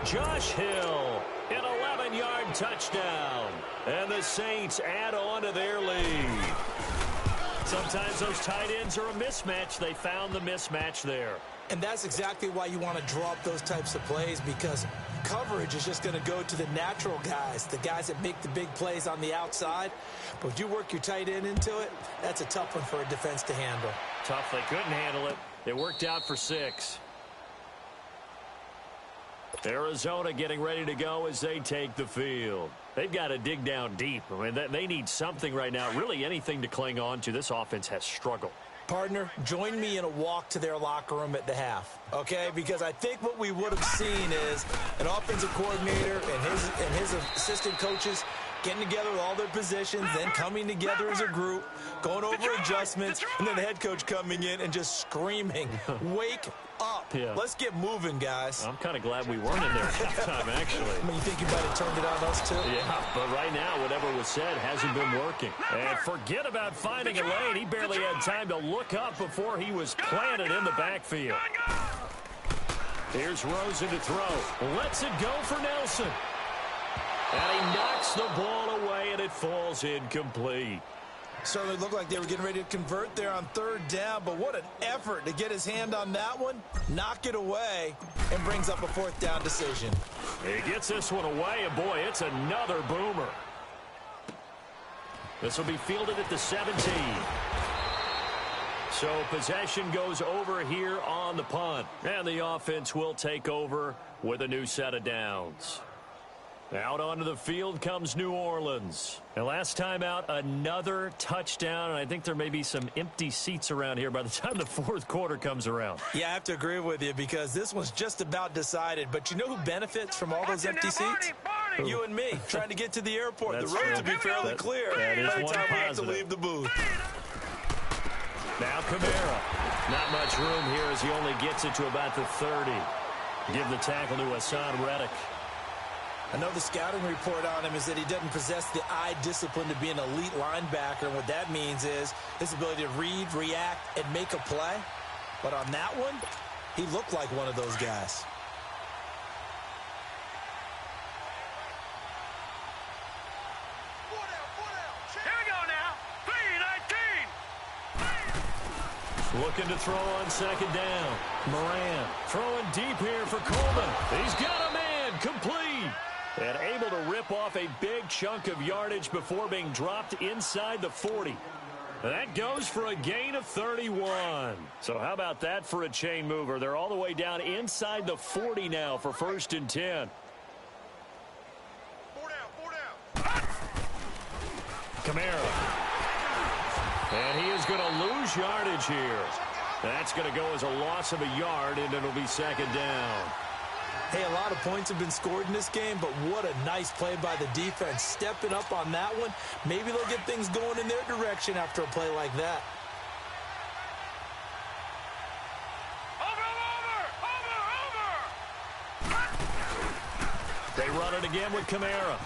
Josh Hill, an 11-yard touchdown. And the Saints add on to their lead. Sometimes those tight ends are a mismatch. They found the mismatch there. And that's exactly why you want to draw up those types of plays, because coverage is just going to go to the natural guys, the guys that make the big plays on the outside. But if you work your tight end into it, that's a tough one for a defense to handle. Tough. They couldn't handle it. It worked out for 6. Arizona getting ready to go as they take the field. They've got to dig down deep. I mean, they need something right now, really anything to cling on to. This offense has struggled. Partner, join me in a walk to their locker room at the half, okay? Because I think what we would have seen is an offensive coordinator and his assistant coaches getting together with all their positions, then coming together as a group, going over adjustments, and then the head coach coming in and just screaming, wake up. Yeah. Let's get moving, guys. I'm kind of glad we weren't in there at halftime, actually. I mean, you think you might have turned it on us, too? Yeah, but right now, whatever was said hasn't been working. And forget about finding a lane. He barely had time to look up before he was planted in the backfield. Here's Rosen to throw. Lets it go for Nelson. And he knocks the ball away, and it falls incomplete. Certainly looked like they were getting ready to convert there on 3rd down, but what an effort to get his hand on that one, knock it away, and brings up a 4th down decision. He gets this one away, and boy, it's another boomer. This will be fielded at the 17. So possession goes over here on the punt, and the offense will take over with a new set of downs. Out onto the field comes New Orleans. And last time out, another touchdown, and I think there may be some empty seats around here by the time the 4th quarter comes around. Yeah, I have to agree with you because this one's just about decided. But you know who benefits from all those empty seats? You and me, trying to get to the airport. That's the roads true. will be fairly clear that is by the one time we have to positive. leave the booth. Now Kamara. Not much room here as he only gets it to about the 30. Give the tackle to Hassan Reddick. I know the scouting report on him is that he doesn't possess the eye discipline to be an elite linebacker, and what that means is his ability to read, react, and make a play. But on that one, he looked like one of those guys. Here we go now. 3-19. Looking to throw on 2nd down. Moran throwing deep here for Coleman. He's got a man complete. And able to rip off a big chunk of yardage before being dropped inside the 40. That goes for a gain of 31. So how about that for a chain mover? They're all the way down inside the 40 now for 1st and 10. 4 down. Kamara. And he is going to lose yardage here. That's going to go as a loss of a yard, and it'll be 2nd down. Hey, a lot of points have been scored in this game, but what a nice play by the defense. Stepping up on that one. Maybe they'll get things going in their direction after a play like that. Over. They run it again with Kamara.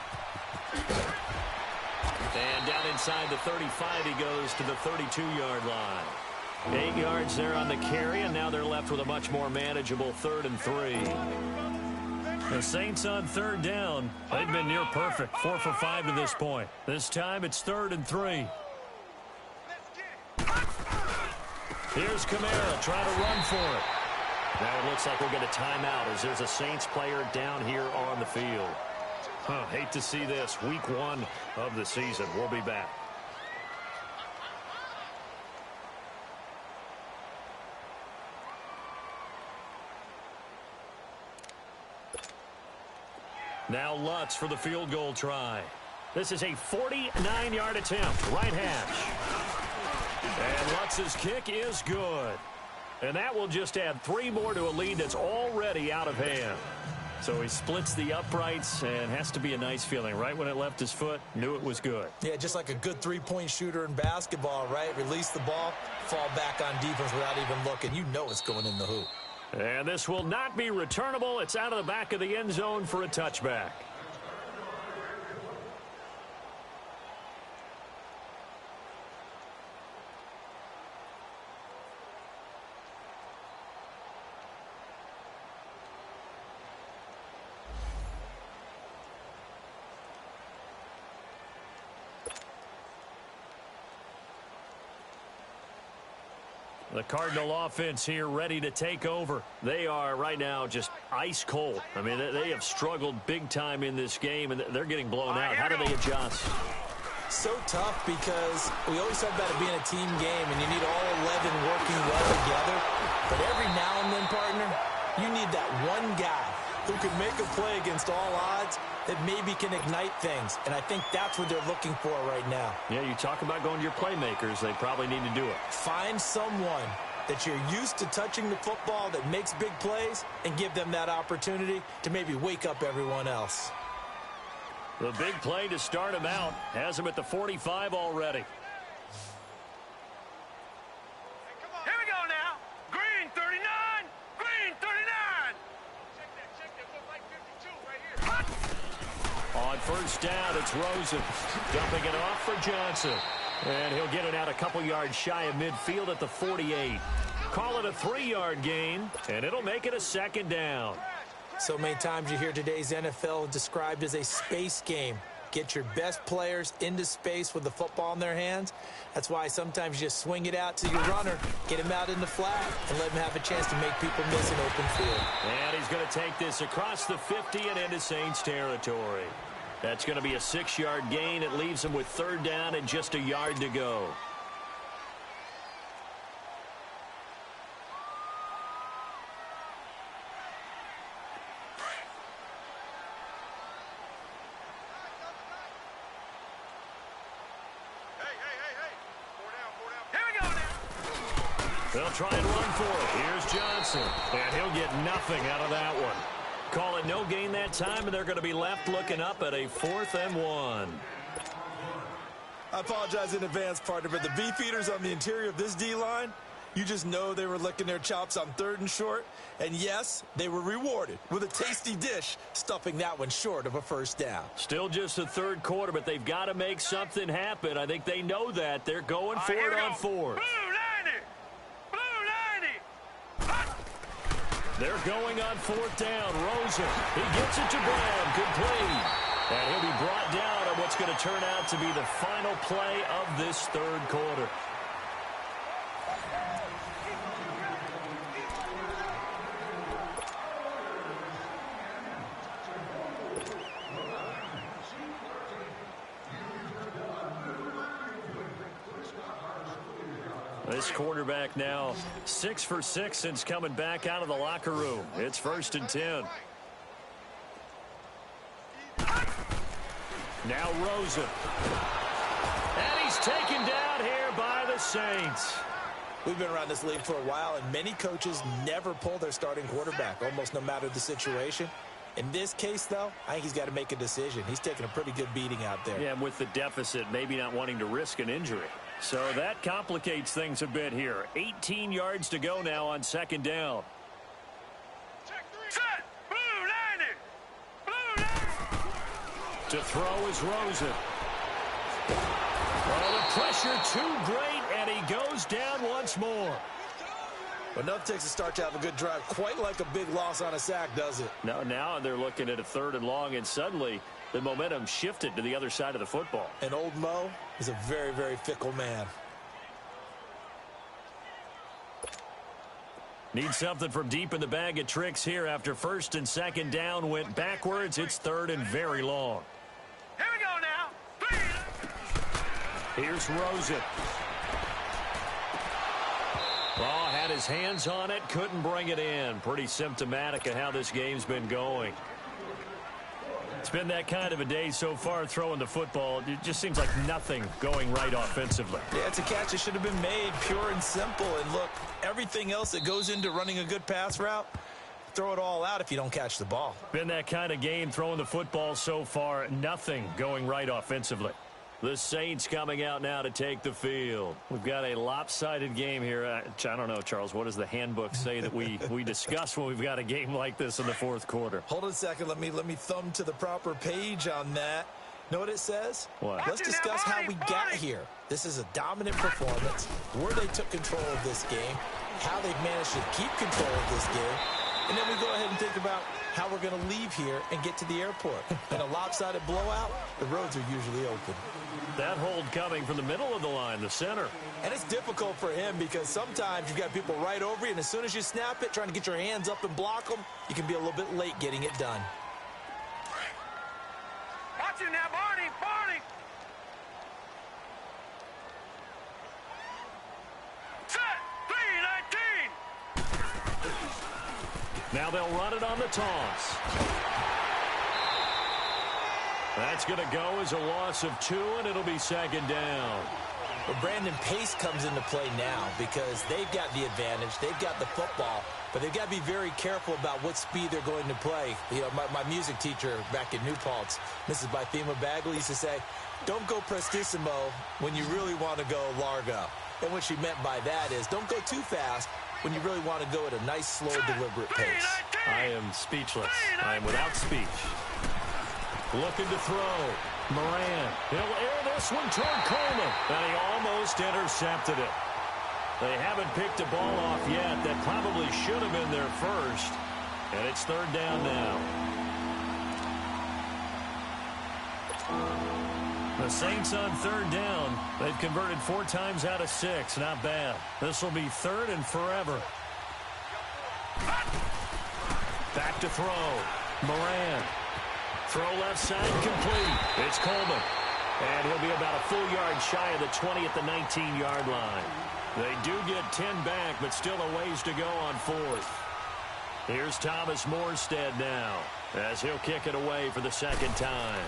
And down inside the 35, he goes to the 32-yard line. 8 yards there on the carry, and now they're left with a much more manageable 3rd and 3. The Saints on 3rd down. They've been near perfect, 4 for 5 to this point. This time it's 3rd and 3. Here's Kamara trying to run for it. Now it looks like we'll get a timeout as there's a Saints player down here on the field. Hate to see this. Week 1 of the season. We'll be back. Now Lutz for the field goal try. This is a 49-yard attempt, right hash. And Lutz's kick is good. And that will just add 3 more to a lead that's already out of hand. So he splits the uprights and has to be a nice feeling. Right when it left his foot, knew it was good. Yeah, just like a good 3-point shooter in basketball, right? Release the ball, fall back on defense without even looking. You know it's going in the hoop. And this will not be returnable. It's out of the back of the end zone for a touchback. The Cardinal offense here ready to take over. They are right now just ice cold. I mean, they have struggled big time in this game, and they're getting blown out. How do they adjust? So tough because we always talk about it being a team game, and you need all 11 working well together. But every now and then, partner, you need that one guy who can make a play against all odds that maybe can ignite things. And I think that's what they're looking for right now. Yeah, you talk about going to your playmakers. They probably need to do it. Find someone that you're used to touching the football that makes big plays and give them that opportunity to maybe wake up everyone else. The big play to start him out has him at the 45 already. Here we go now. Green 39. Green 39. Check that. Look like 52 right here. On first down, it's Rosen. Dumping it off for Johnson. And he'll get it out a couple yards shy of midfield at the 48. Call it a 3-yard gain, and it'll make it a second down. So many times you hear today's NFL described as a space game. Get your best players into space with the football in their hands. That's why sometimes you just swing it out to your runner, get him out in the flat, and let him have a chance to make people miss an open field. And he's going to take this across the 50 and into Saints territory. That's going to be a 6-yard gain. It leaves him with third down and just a yard to go. They'll try and run for it. Here's Johnson. And he'll get nothing out of that one. Call it no gain that time, and they're going to be left looking up at a 4th and 1. I apologize in advance, partner, but the beefeaters on the interior of this D-line, you just know they were licking their chops on 3rd and short. And yes, they were rewarded with a tasty dish, stuffing that one short of a first down. Still just the 3rd quarter, but they've got to make something happen. I think they know that. They're going for it on 4th. They're going on 4th down. Rosen, he gets it to Brown. Good play. And he'll be brought down on what's going to turn out to be the final play of this 3rd quarter. This quarterback now 6 for 6 since coming back out of the locker room. It's 1st and 10. Now Rosen. And he's taken down here by the Saints. We've been around this league for a while, and many coaches never pull their starting quarterback, almost no matter the situation. In this case, though, I think he's got to make a decision. He's taking a pretty good beating out there. Yeah, and with the deficit, maybe not wanting to risk an injury. So that complicates things a bit here. 18 yards to go now on 2nd down. Set. Blue 90. Blue 90. To throw is Rosen. Oh, the pressure too great, and he goes down once more. Enough takes a start to have a good drive. Quite like a big loss on a sack, does it? No, now they're looking at a 3rd and long, and suddenly the momentum shifted to the other side of the football. And old Mo is a very, very fickle man. Need something from deep in the bag of tricks here after 1st and 2nd down went backwards. It's 3rd and very long. Here we go now. Here's Rosen. Oh, had his hands on it, couldn't bring it in. Pretty symptomatic of how this game's been going. It's been that kind of a day so far throwing the football. It just seems like nothing going right offensively. Yeah, it's a catch that should have been made, pure and simple. And look, everything else that goes into running a good pass route, throw it all out if you don't catch the ball. Been that kind of game throwing the football so far. Nothing going right offensively. The Saints coming out now to take the field. We've got a lopsided game here. I don't know, Charles, what does the handbook say that we discuss when we've got a game like this in the 4th quarter? Hold on a second. Let me thumb to the proper page on that. Know what it says? What? Let's discuss how we got here. This is a dominant performance, where they took control of this game, how they've managed to keep control of this game, And then we go ahead and think about how we're going to leave here and get to the airport. In a lopsided blowout, the roads are usually open. That hold coming from the middle of the line, the center. And it's difficult for him because sometimes you've got people right over you, and as soon as you snap it, trying to get your hands up and block them, you can be a little bit late getting it done. Watch it now, Barney! Barney! Set! 3-19! Now they'll run it on the toss. That's going to go as a loss of 2, and it'll be second down. Well, Brandon, pace comes into play now because they've got the advantage. They've got the football, but they've got to be very careful about what speed they're going to play. You know, my music teacher back in New Paltz, Mrs. Bythema Bagley, used to say, don't go prestissimo when you really want to go largo. And what she meant by that is don't go too fast when you really want to go at a nice, slow, deliberate pace. I am speechless. I am without speech. Looking to throw. Moran. He'll air this one toward Coleman. And he almost intercepted it. They haven't picked a ball off yet. That probably should have been their first. And it's third down now. The Saints on third down. They've converted 4 times out of 6. Not bad. This will be third and forever. Back to throw. Moran. Throw left side complete. It's Coleman. And he'll be about a full yard shy of the 20 at the 19-yard line. They do get 10 back, but still a ways to go on 4th. Here's Thomas Morstead now as he'll kick it away for the second time.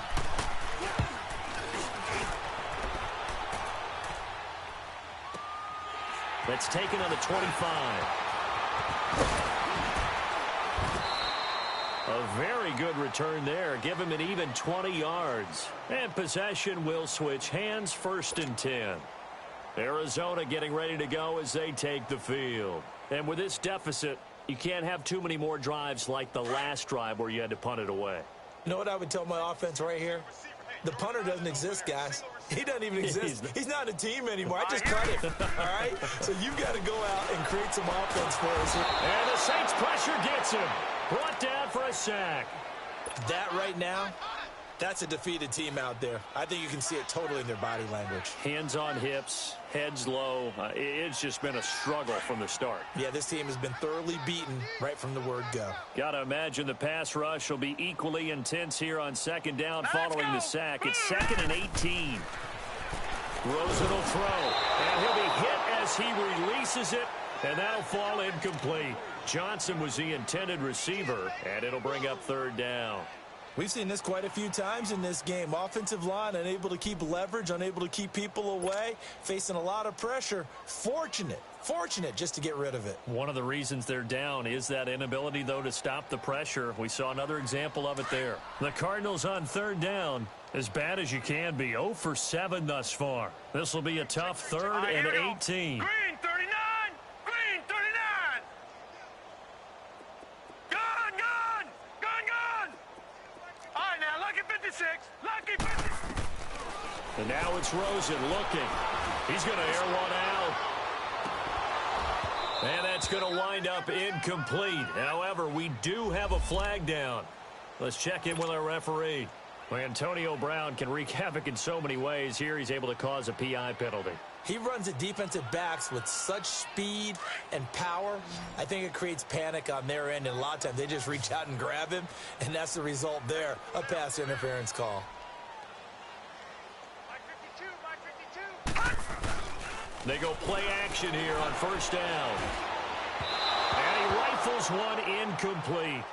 That's taken on the 25. A very good return there. Give him an even 20 yards. And possession will switch hands, 1st and 10. Arizona getting ready to go as they take the field. And with this deficit, you can't have too many more drives like the last drive where you had to punt it away. You know what I would tell my offense right here? The punter doesn't exist, guys. He doesn't even exist. He's not a team anymore. I just cut him. All right? So you've got to go out and create some offense for us. And the Saints pressure gets him. Brought down for a sack. That right now, that's a defeated team out there. I think you can see it totally in their body language. Hands on hips, heads low. It's just been a struggle from the start. Yeah, this team has been thoroughly beaten right from the word go. Got to imagine the pass rush will be equally intense here on second down following the sack. It's 2nd and 18. Rosen will throw, and he'll be hit as he releases it, and that'll fall incomplete. Johnson was the intended receiver, and it'll bring up third down. We've seen this quite a few times in this game. Offensive line unable to keep leverage, unable to keep people away, facing a lot of pressure. Fortunate just to get rid of it. One of the reasons they're down is that inability, though, to stop the pressure. We saw another example of it there. The Cardinals on third down, as bad as you can be, 0 for 7 thus far. This will be a tough 3rd and 18. Green 39! Green 39! Gone! All right, now, lucky 56. Lucky 56. And now it's Rosen looking. He's going to air one out. And that's going to wind up incomplete. However, we do have a flag down. Let's check in with our referee. Well, Antonio Brown can wreak havoc in so many ways. Here he's able to cause a PI penalty. He runs at defensive backs with such speed and power. I think it creates panic on their end, and a lot of times they just reach out and grab him, and that's the result there, a pass interference call. They go play action here on first down. And he rifles one incomplete.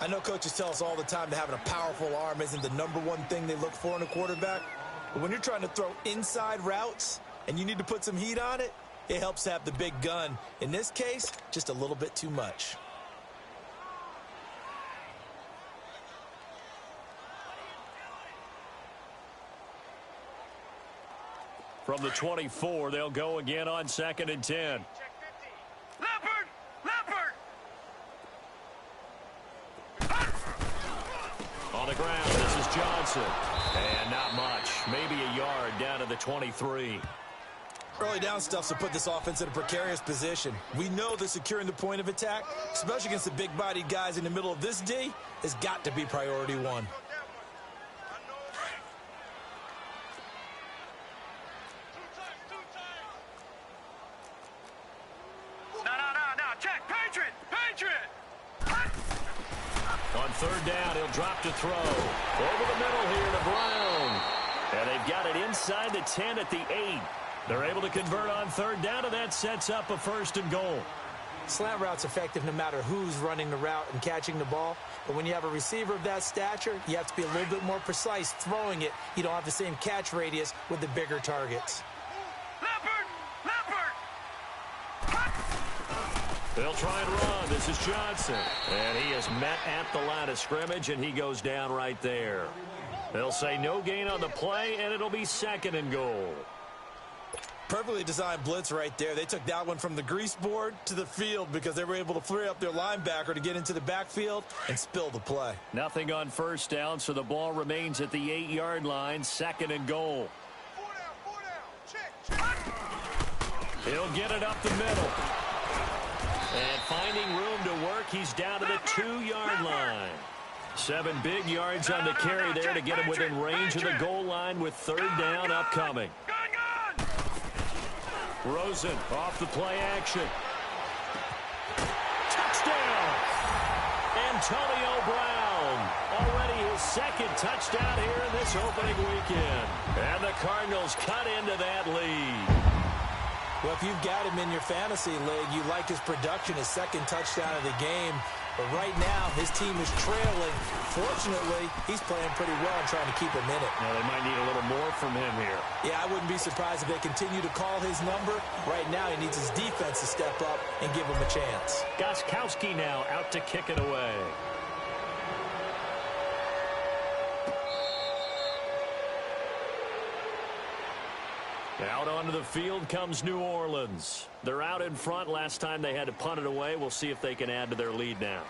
I know coaches tell us all the time that having a powerful arm isn't the #1 thing they look for in a quarterback. But when you're trying to throw inside routes and you need to put some heat on it, it helps to have the big gun. In this case, just a little bit too much. From the 24, they'll go again on 2nd and 10. Leopard! On the ground, this is Johnson. And not much. Maybe a yard down to the 23. Early down stuff to put this offense in a precarious position. We know that securing the point of attack, especially against the big-bodied guys in the middle of this D, has got to be priority one. No, check, Patriot! On third down, he'll drop to throw. Over the middle here to Brown. And they've got it inside the 10 at the 8. They're able to convert on third down, and that sets up a 1st and goal. Slant route's effective no matter who's running the route and catching the ball. But when you have a receiver of that stature, you have to be a little bit more precise throwing it. You don't have the same catch radius with the bigger targets. They'll try and run. This is Johnson. And he is met at the line of scrimmage, and he goes down right there. They'll say no gain on the play, and it'll be 2nd and goal. Perfectly designed blitz right there. They took that one from the grease board to the field because they were able to free up their linebacker to get into the backfield and spill the play. Nothing on first down, so the ball remains at the 8-yard line, 2nd and goal. He'll get it up the middle. And finding room to work, he's down to the 2-yard line. 7 big yards on the carry there to get him within range of the goal line with third down upcoming. Rosen off the play action. Touchdown! Antonio Brown. Already his 2nd touchdown here in this opening weekend. And the Cardinals cut into that lead. Well, if you've got him in your fantasy league, you like his production, his 2nd touchdown of the game. But right now, his team is trailing. Fortunately, he's playing pretty well and trying to keep him in it. Now, they might need a little more from him here. Yeah, I wouldn't be surprised if they continue to call his number. Right now, he needs his defense to step up and give him a chance. Gostkowski now out to kick it away. Out onto the field comes New Orleans. They're out in front. Last time they had to punt it away. We'll see if they can add to their lead now.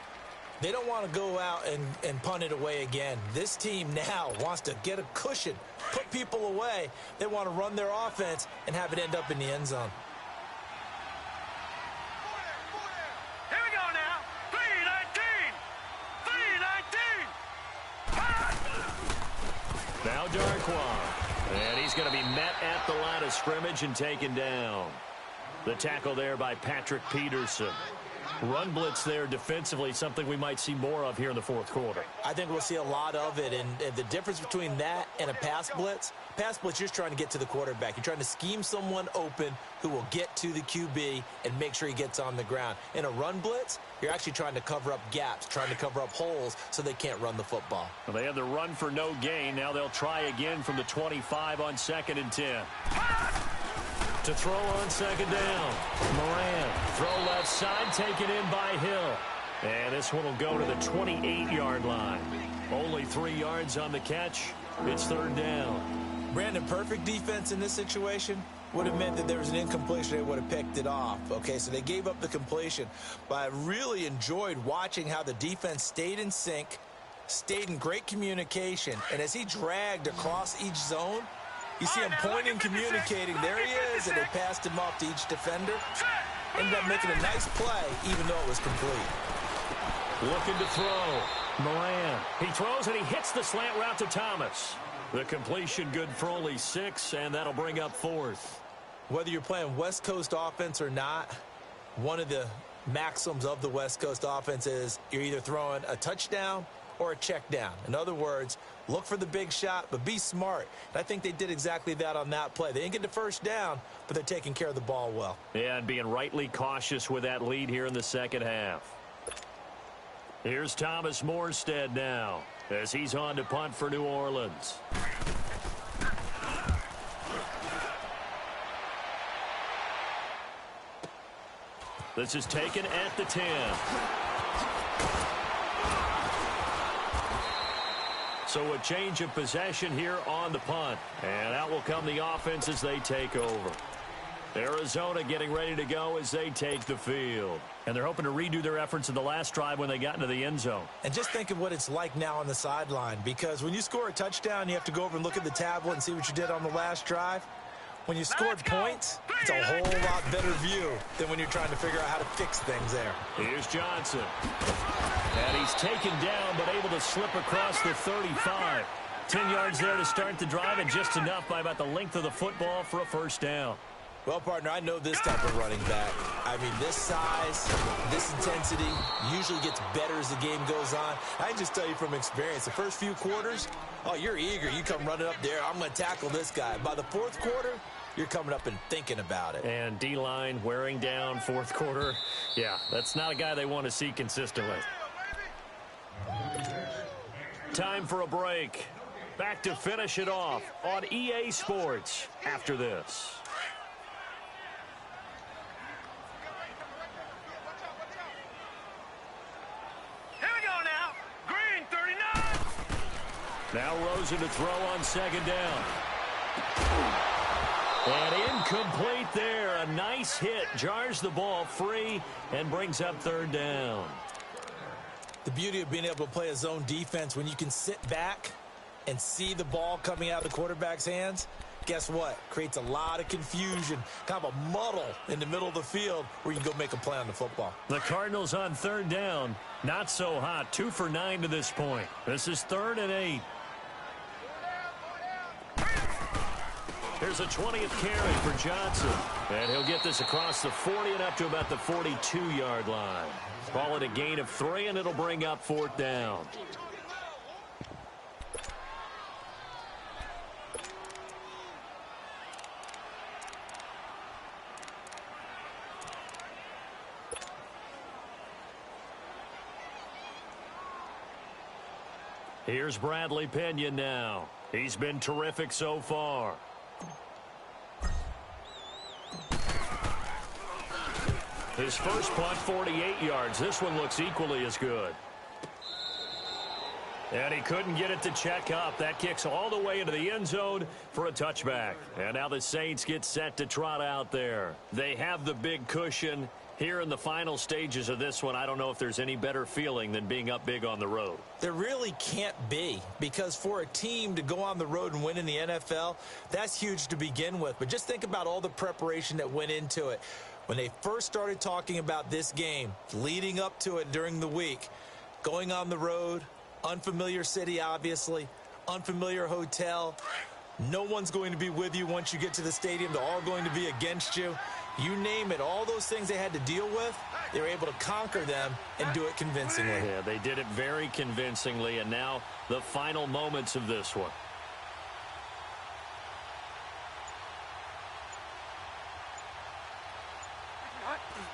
They don't want to go out and punt it away again. This team now wants to get a cushion, put people away. They want to run their offense and have it end up in the end zone. Here we go now. 3-19. Now Darquan. And he's going to be met at the line of scrimmage and taken down. The tackle there by Patrick Peterson. Run blitz there defensively, something we might see more of here in the 4th quarter. I think we'll see a lot of it, and the difference between that and a pass blitz, you're just trying to get to the quarterback. You're trying to scheme someone open who will get to the QB and make sure he gets on the ground. In a run blitz, you're actually trying to cover up gaps, trying to cover up holes so they can't run the football. Well, they had the run for no gain. Now they'll try again from the 25 on 2nd and 10. To throw on 2nd down. Moran, throw left side, taken in by Hill. And this one will go to the 28-yard line. Only 3 yards on the catch. It's 3rd down. Brandon, perfect defense in this situation would have meant that there was an incompletion. They would have picked it off. Okay, so they gave up the completion. But I really enjoyed watching how the defense stayed in sync, stayed in great communication. And as he dragged across each zone, you see him pointing, communicating. There he is, and they passed him off to each defender. Ended up making a nice play, even though it was complete. Looking to throw. Moran. He throws, and he hits the slant route to Thomas. The completion good for only 6, and that'll bring up 4th. Whether you're playing West Coast offense or not, one of the maxims of the West Coast offense is you're either throwing a touchdown or a check down. In other words, look for the big shot, but be smart. And I think they did exactly that on that play. They didn't get the first down, but they're taking care of the ball well. Yeah, and being rightly cautious with that lead here in the 2nd half. Here's Thomas Morstead now as he's on to punt for New Orleans. This is taken at the 10. So a change of possession here on the punt. And out will come the offense as they take over. Arizona getting ready to go as they take the field. And they're hoping to redo their efforts in the last drive when they got into the end zone. And just think of what it's like now on the sideline. Because when you score a touchdown, you have to go over and look at the tablet and see what you did on the last drive. When you scored points, it's a whole lot better view than when you're trying to figure out how to fix things there. Here's Johnson. And he's taken down, but able to slip across the 35. 10 yards there to start the drive, and just enough by about the length of the football for a first down. Well, partner, I know this type of running back. I mean, this size, this intensity usually gets better as the game goes on. I can just tell you from experience, the first few quarters, oh, you're eager. You come running up there, I'm going to tackle this guy. By the fourth quarter, you're coming up and thinking about it. And D-line wearing down fourth quarter. Yeah, that's not a guy they want to see consistently. Time for a break. Back to finish it off on EA Sports after this. Now Rosen to throw on second down. And incomplete there. A nice hit. Jars the ball free and brings up third down. The beauty of being able to play a zone defense when you can sit back and see the ball coming out of the quarterback's hands, guess what? Creates a lot of confusion, kind of a muddle in the middle of the field where you can go make a play on the football. The Cardinals on third down. Not so hot. 2 for 9 to this point. This is 3rd and 8. Here's a 20th carry for Johnson. And he'll get this across the 40 and up to about the 42-yard line. Call it a gain of 3, and it'll bring up 4th down. Here's Bradley Pinion now. He's been terrific so far. His first punt, 48 yards. This one looks equally as good. And he couldn't get it to check up. That kicks all the way into the end zone for a touchback. And now the Saints get set to trot out there. They have the big cushion. Here in the final stages of this one, I don't know if there's any better feeling than being up big on the road. There really can't be, because for a team to go on the road and win in the NFL, that's huge to begin with. But just think about all the preparation that went into it. When they first started talking about this game, leading up to it during the week, going on the road, unfamiliar city, obviously, unfamiliar hotel. No one's going to be with you once you get to the stadium. They're all going to be against you. You name it, all those things they had to deal with, they were able to conquer them and do it convincingly. Yeah, they did it very convincingly, and now the final moments of this one.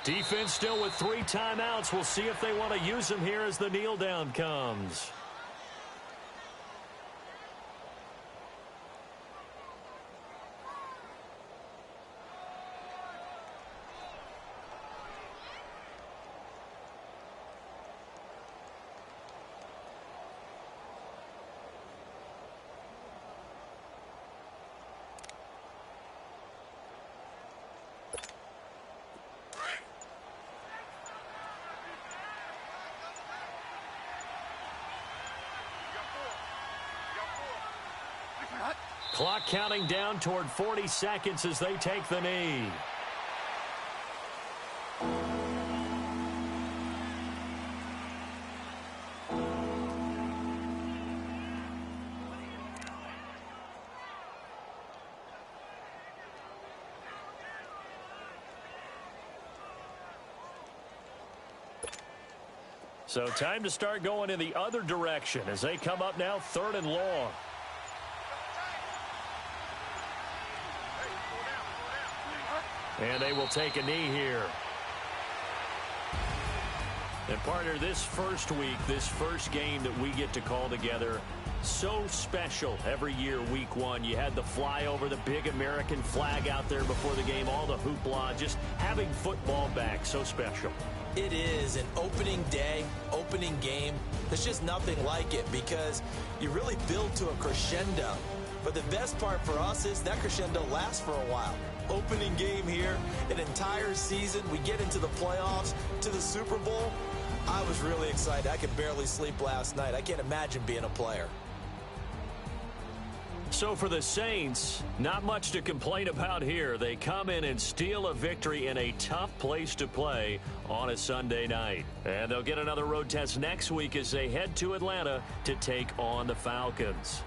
Defense still with 3 timeouts. We'll see if they want to use them here as the kneel down comes. Clock counting down toward 40 seconds as they take the knee. So time to start going in the other direction as they come up now 3rd and long. And they will take a knee here. And partner, this first week, this first game that we get to call together, so special every year, week 1. You had the flyover, the big American flag out there before the game, all the hoopla, just having football back, so special. It is an opening day, opening game. There's just nothing like it because you really build to a crescendo. But the best part for us is that crescendo lasts for a while. Opening game here, an entire season. We get into the playoffs, to the Super Bowl. I was really excited. I could barely sleep last night. I can't imagine being a player. So for the Saints, not much to complain about here. They come in and steal a victory in a tough place to play on a Sunday night. And they'll get another road test next week as they head to Atlanta to take on the Falcons.